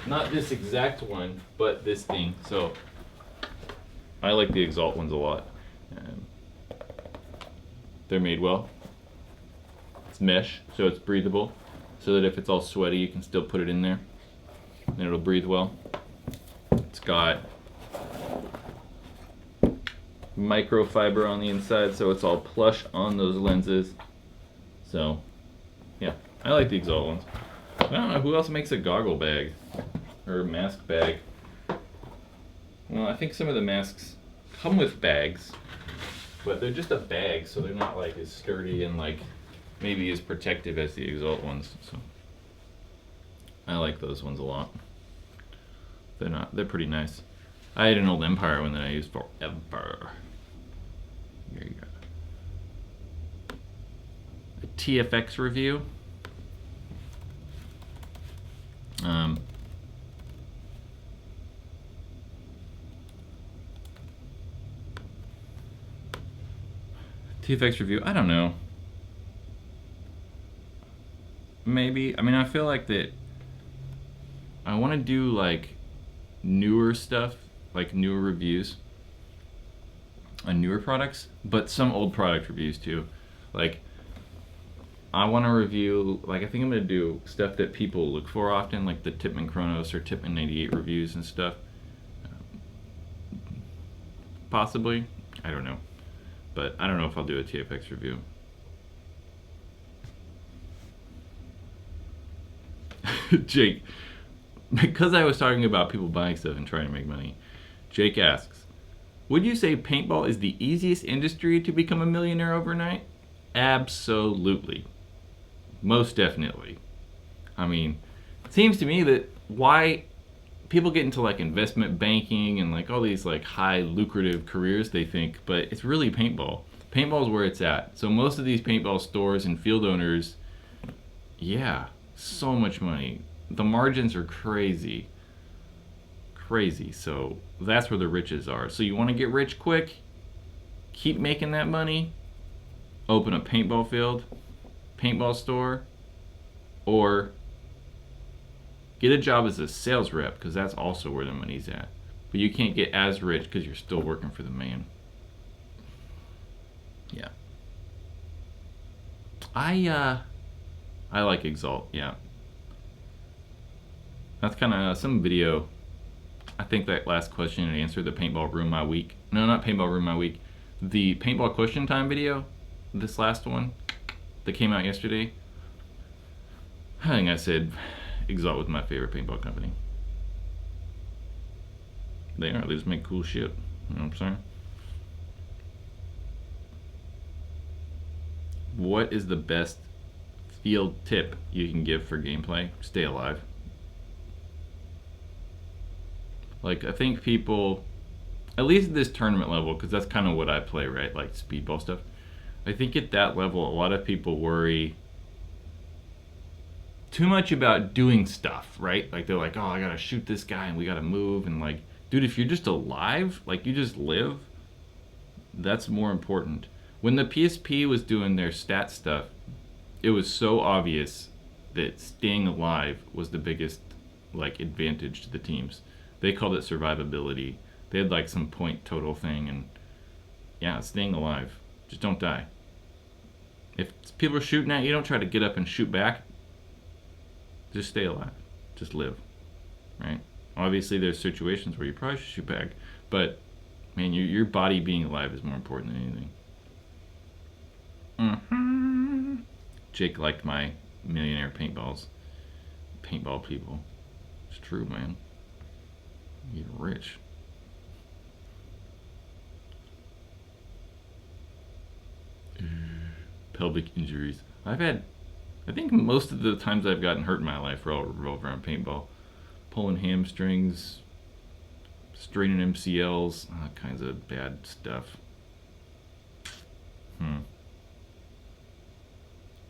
not this exact one, but this thing. So I like the Exalt ones a lot. They're made well. It's mesh, so it's breathable, so that if it's all sweaty, you can still put it in there, and it'll breathe well. It's got microfiber on the inside, so it's all plush on those lenses. So yeah, I like the Exalt ones. I don't know who else makes a goggle bag or mask bag. Well, I think some of the masks come with bags, but they're just a bag, so they're not like as sturdy and like maybe as protective as the Exalt ones. So I like those ones a lot. They're pretty nice. I had an old Empire one that I used forever. Here you go. A TFX review. TFX review, I don't know. Maybe, I mean, I feel like that I want to do like newer stuff, like newer reviews on newer products, but some old product reviews too. Like I want to review, like I think I'm going to do stuff that people look for often, like the Tipman Chronos or Tipman 98 reviews and stuff. Possibly, I don't know. But I don't know if I'll do a TFX review. Jake, because I was talking about people buying stuff and trying to make money, Jake asks, would you say paintball is the easiest industry to become a millionaire overnight? Absolutely. Most definitely. I mean, it seems to me that why people get into like investment banking and like all these like high lucrative careers they think, but it's really paintball. Paintball is where it's at. So most of these paintball stores and field owners, yeah, so much money. The margins are crazy. Crazy. So that's where the riches are. So you want to get rich quick, keep making that money, open a paintball field, paintball store, or get a job as a sales rep, because that's also where the money's at. But you can't get as rich because you're still working for the man. Yeah. I like Exalt, yeah. That's kind of some video. I think that last question and answer, the Paintball Ruined My Week. No, not Paintball Ruined My Week. The Paintball Question Time video, this last one that came out yesterday. I think I said Exalt was my favorite paintball company. They are. They just make cool shit. You know what I'm saying? What is the best field tip you can give for gameplay: stay alive. Like, I think people, at least at this tournament level, because that's kind of what I play, right? Like speedball stuff. I think at that level, a lot of people worry too much about doing stuff, right? Like, they're like, oh, I gotta shoot this guy and we gotta move. And like, dude, if you're just alive, like you just live, that's more important. When the PSP was doing their stat stuff, it was so obvious that staying alive was the biggest like advantage to the teams. They called it survivability. They had like some point total thing, and yeah, staying alive. Just don't die. If people are shooting at you, don't try to get up and shoot back. Just stay alive. Just live. Right? Obviously there's situations where you probably should shoot back, but man, your body being alive is more important than anything. Jake liked my millionaire paintball people. It's true, man. You're rich. Pelvic injuries. I think most of the times I've gotten hurt in my life revolve around paintball. Pulling hamstrings, straining MCLs, all kinds of bad stuff.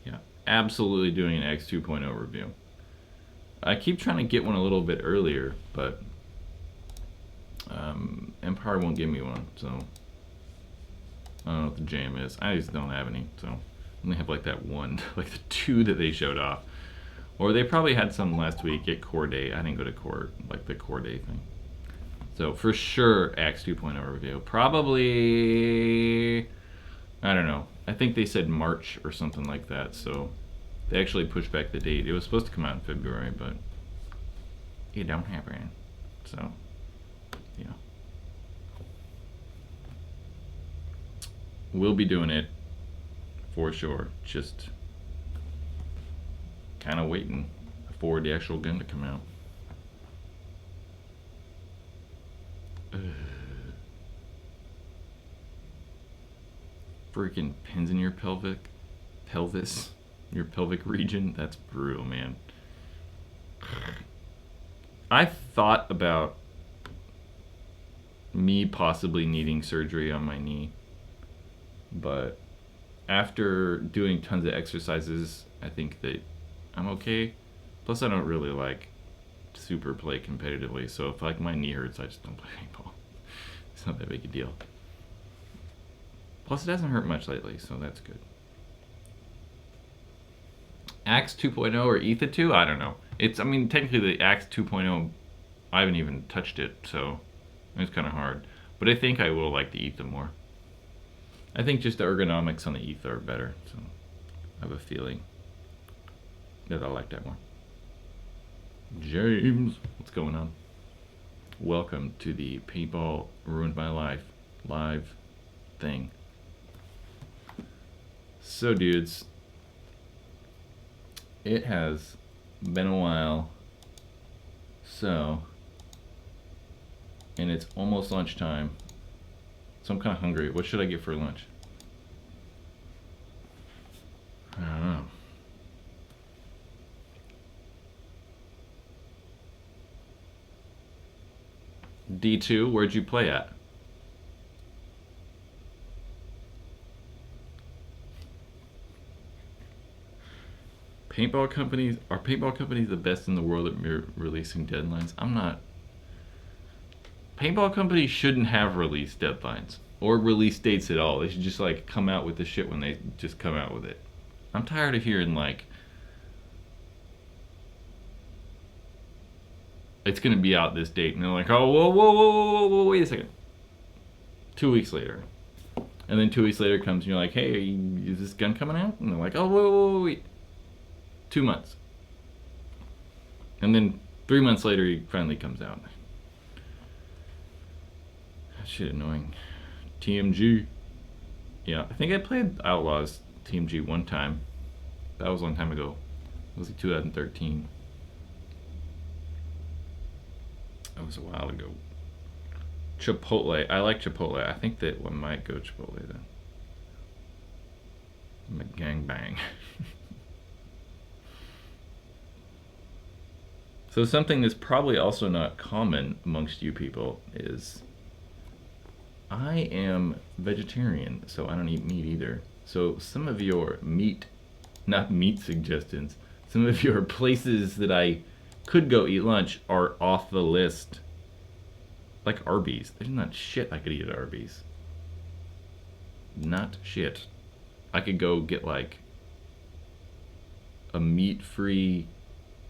Yeah, absolutely doing an X 2.0 review. I keep trying to get one a little bit earlier, but Empire won't give me one, so I don't know what the jam is. I just don't have any, so I only have like that one, like the 2 that they showed off. Or they probably had some last week at Core Day. I didn't go to Core, like the Core Day thing. So for sure, Axe 2.0 review. Probably, I don't know. I think they said March or something like that. So they actually pushed back the date. It was supposed to come out in February, but it don't happen. So, yeah. We'll be doing it for sure. Just kind of waiting for the actual gun to come out. Freaking pins in your pelvis, your pelvic region. That's brutal, man. I thought about me possibly needing surgery on my knee, but after doing tons of exercises, I think that I'm okay. Plus, I don't really like super play competitively, so if like my knee hurts, I just don't play paintball. It's not that big a deal. Plus, it hasn't hurt much lately, so that's good. Axe 2.0 or Etha 2? I don't know. I mean, technically the Axe 2.0, I haven't even touched it, so it's kind of hard. But I think I will like the Etha more. I think just the ergonomics on the Etha are better, so I have a feeling that I like that more. James, what's going on? Welcome to the Paintball Ruined My Life live thing. So dudes, it has been a while, and it's almost lunchtime, so I'm kind of hungry. What should I get for lunch? I don't know. D2, where'd you play at? Are paintball companies the best in the world at releasing deadlines? I'm not. Paintball companies shouldn't have release deadlines or release dates at all. They should just like come out with the shit when they just come out with it. I'm tired of hearing like it's gonna be out this date, and they're like, oh, whoa, wait a second. 2 weeks later, and then 2 weeks later comes, and you're like, hey, is this gun coming out? And they're like, oh, wait. 2 months. And then 3 months later, he finally comes out. That shit annoying. TMG. Yeah, I think I played Outlaws TMG one time. That was a long time ago. It was like 2013. That was a while ago. Chipotle. I like Chipotle. I think that one might go Chipotle then. I'm a gangbang. So something that's probably also not common amongst you people is I am vegetarian, so I don't eat meat either. So some of your not meat suggestions, some of your places that I could go eat lunch are off the list. Like Arby's. There's not shit I could eat at Arby's. Not shit. I could go get like a meat-free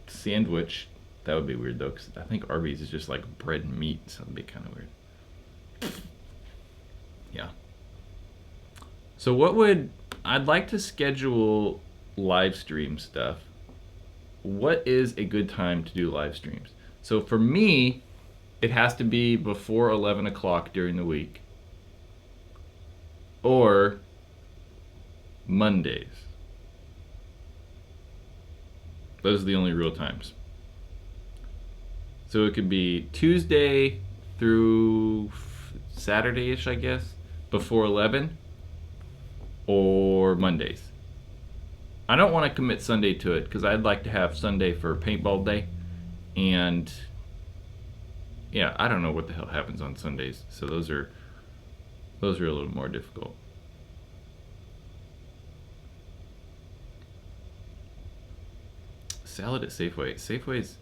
sandwich. That would be weird though, because I think Arby's is just like bread and meat, so that'd be kind of weird. Yeah. So I'd like to schedule live stream stuff. What is a good time to do live streams? So for me, it has to be before 11 o'clock during the week. Or Mondays. Those are the only real times. So it could be Tuesday through Saturday-ish, I guess, before 11, or Mondays. I don't want to commit Sunday to it because I'd like to have Sunday for paintball day, and yeah, I don't know what the hell happens on Sundays, so those are a little more difficult. Salad at Safeway. Safeway's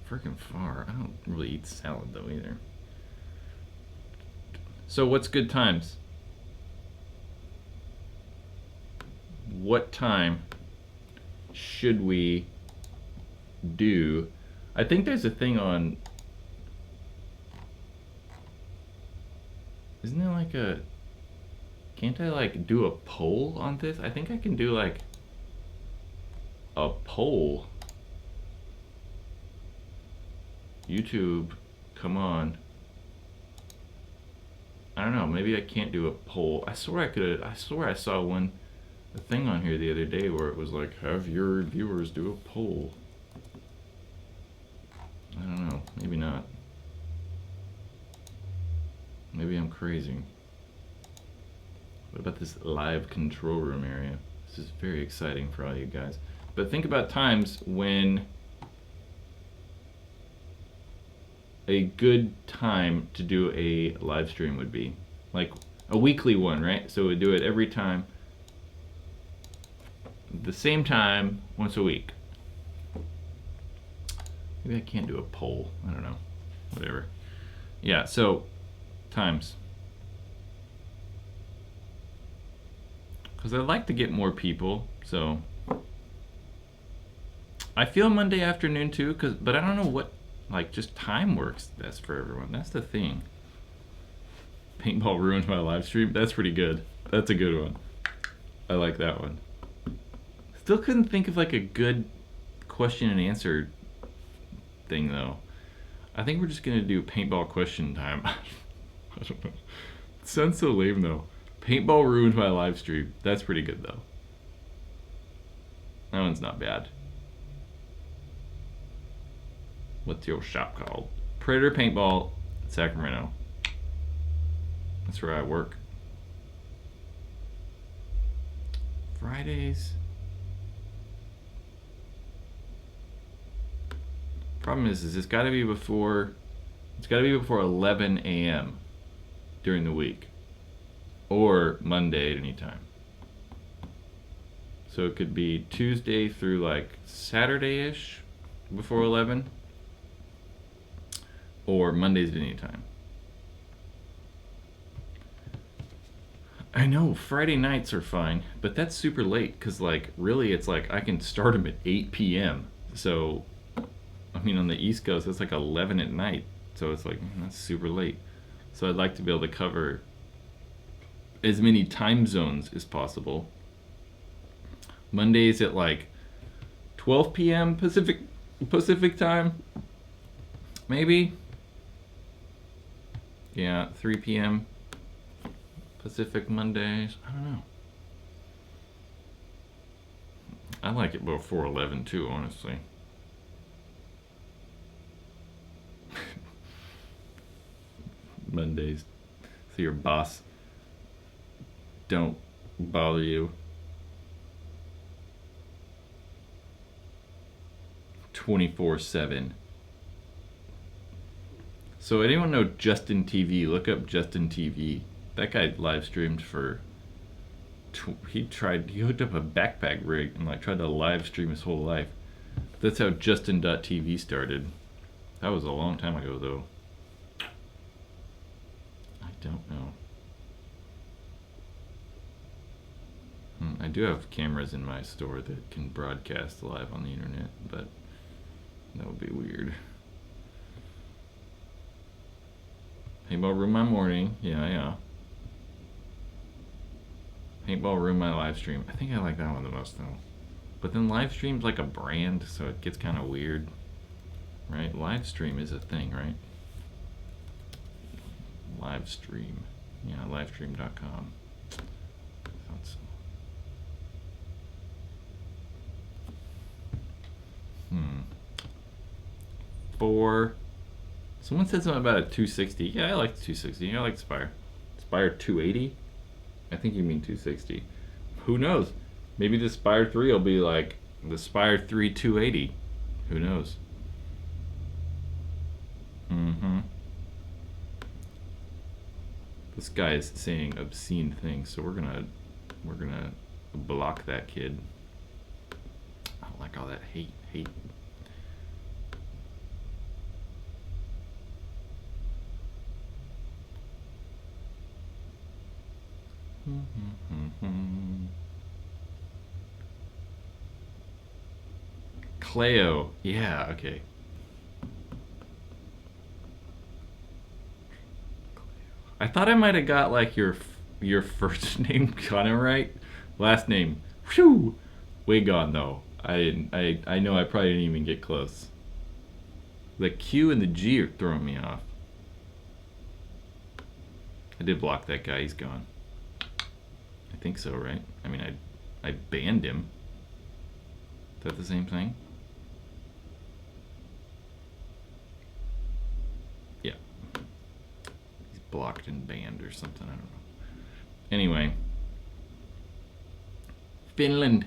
freaking far. I don't really eat salad though either. So what's good times? What time should we do? I think there's a thing on, isn't there like a, can't I like do a poll on this? I think I can do like a poll. YouTube, come on. I don't know, maybe I can't do a poll. I swear I saw a thing on here the other day where it was like, have your viewers do a poll. I don't know, maybe not. Maybe I'm crazy. What about this live control room area? This is very exciting for all you guys. But think about times when a good time to do a live stream would be. Like a weekly one, right? So we do it every time. The same time, once a week. Maybe I can't do a poll. I don't know. Whatever. Yeah, so times. Because I'd like to get more people, so I feel Monday afternoon too, but I don't know what, like, just time works best for everyone. That's the thing. Paintball ruined my live stream. That's pretty good. That's a good one. I like that one. Still couldn't think of like a good question and answer thing though. I think we're just gonna do paintball question time. I don't know. It sounds so lame though. Paintball ruined my live stream. That's pretty good though. That one's not bad. What's your shop called? Predator Paintball, Sacramento. That's where I work. Fridays. Problem is it's gotta be before 11 a.m. during the week. Or Monday at any time. So it could be Tuesday through like Saturday-ish before 11. Or Mondays at any time. I know, Friday nights are fine, but that's super late because like really it's like I can start them at 8 p.m. So I mean, on the East Coast, it's like 11 at night. So it's like, that's super late. So I'd like to be able to cover as many time zones as possible. Mondays at like 12 p.m. Pacific time. Maybe. Yeah, 3 p.m. Pacific Mondays. I don't know. I like it before 11 too, honestly. Mondays, so your boss don't bother you. 24/7. So anyone know Justin TV? Look up Justin TV. That guy live streamed for. He hooked up a backpack rig and like tried to live stream his whole life. That's how Justin.tv started. That was a long time ago though. I don't know. I do have cameras in my store that can broadcast live on the internet, but that would be weird. Paintball ruined my morning. Yeah. Paintball ruined my live stream. I think I like that one the most though. But then live stream's like a brand, so it gets kind of weird. Right? Live stream is a thing, right? Live stream. Yeah, livestream.com. Thought so. Someone said something about a 260. Yeah, I like the 260. I like the Spire. Spire 280? I think you mean 260. Who knows? Maybe the Spire 3 will be like the Spire 3 280. Who knows? This guy is saying obscene things, so we're gonna block that kid. I don't like all that hate. Cleo, yeah, okay. I thought I might have got like your first name kind of right, last name, whew, way gone though. I know I probably didn't even get close. The Q and the G are throwing me off. I did block that guy. He's gone. I think so, right? I mean, I banned him. Is that the same thing? Yeah. He's blocked and banned or something. I don't know. Anyway. Finland.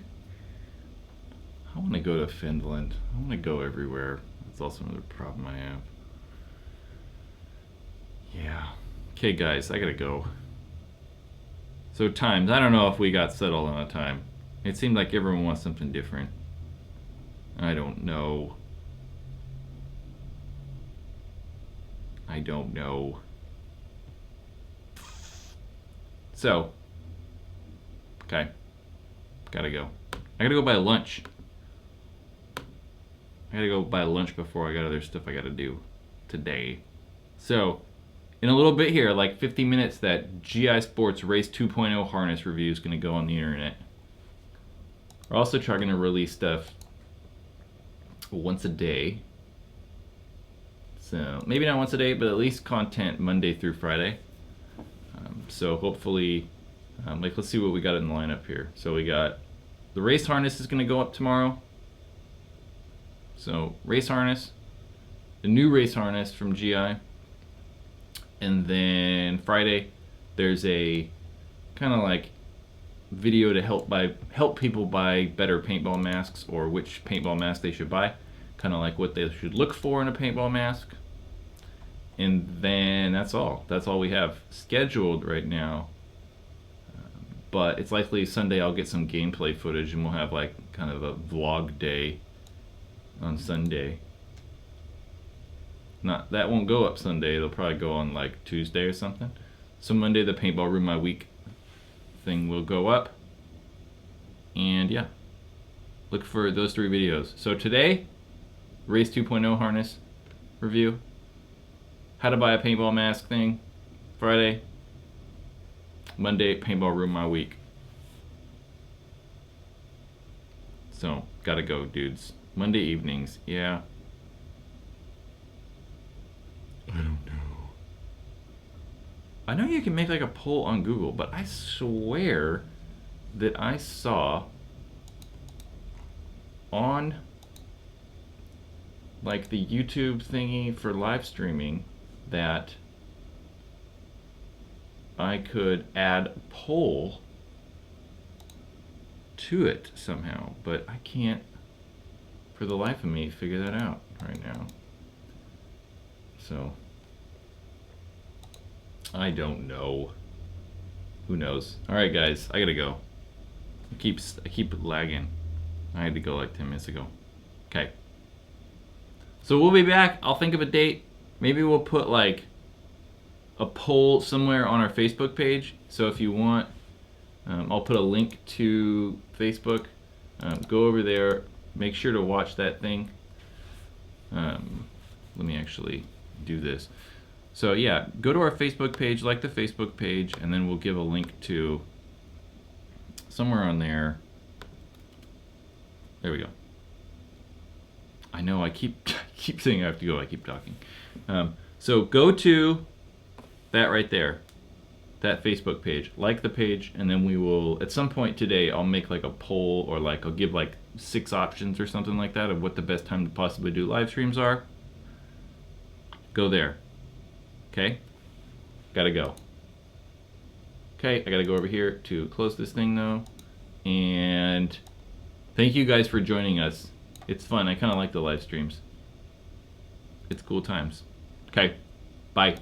I want to go to Finland. I want to go everywhere. That's also another problem I have. Yeah. Okay, guys, I gotta go. So times, I don't know if we got settled on a time. It seemed like everyone wants something different. I don't know. So, okay, gotta go. I gotta go buy lunch. I gotta go buy lunch before I got other stuff I gotta do today. So, in a little bit here, like 50 minutes, that GI Sports Race 2.0 harness review is gonna go on the internet. We're also trying to release stuff once a day. So, maybe not once a day, but at least content Monday through Friday. So hopefully, let's see what we got in the lineup here. So we got the race harness is going to go up tomorrow. So race harness, the new race harness from GI. And then Friday, there's a kind of like video to help people buy better paintball masks, or which paintball mask they should buy. Kind of like what they should look for in a paintball mask. And then that's all we have scheduled right now. But it's likely Sunday I'll get some gameplay footage and we'll have like kind of a vlog day on Sunday. That won't go up Sunday, it'll probably go on like Tuesday or something. So Monday the Paintball Ruined My Week thing will go up. And yeah, look for those 3 videos. So today, Race 2.0 harness review. How to buy a paintball mask thing. Friday. Monday, Paintball Ruined My Week. So, gotta go, dudes. Monday evenings, yeah. I don't know. I know you can make like a poll on Google, but I swear that I saw on like the YouTube thingy for live streaming that I could add a poll to it somehow, but I can't for the life of me figure that out right now. So I don't know. Who knows? All right, guys, I gotta go. I keep lagging. I had to go like 10 minutes ago. Okay. So we'll be back. I'll think of a date. Maybe we'll put like a poll somewhere on our Facebook page. So if you want, I'll put a link to Facebook. Go over there. Make sure to watch that thing. Let me actually do this. So yeah, go to our Facebook page, like the Facebook page, and then we'll give a link to somewhere on there. There we go. I know I keep saying I have to go. I keep talking. So go to that right there, that Facebook page. Like the page, and then we will, at some point today, I'll make like a poll, or like I'll give like 6 options or something like that of what the best time to possibly do live streams are. Go there. Okay? Gotta go. Okay, I gotta go over here to close this thing though. And thank you guys for joining us. It's fun. I kind of like the live streams. It's cool times. Okay, bye.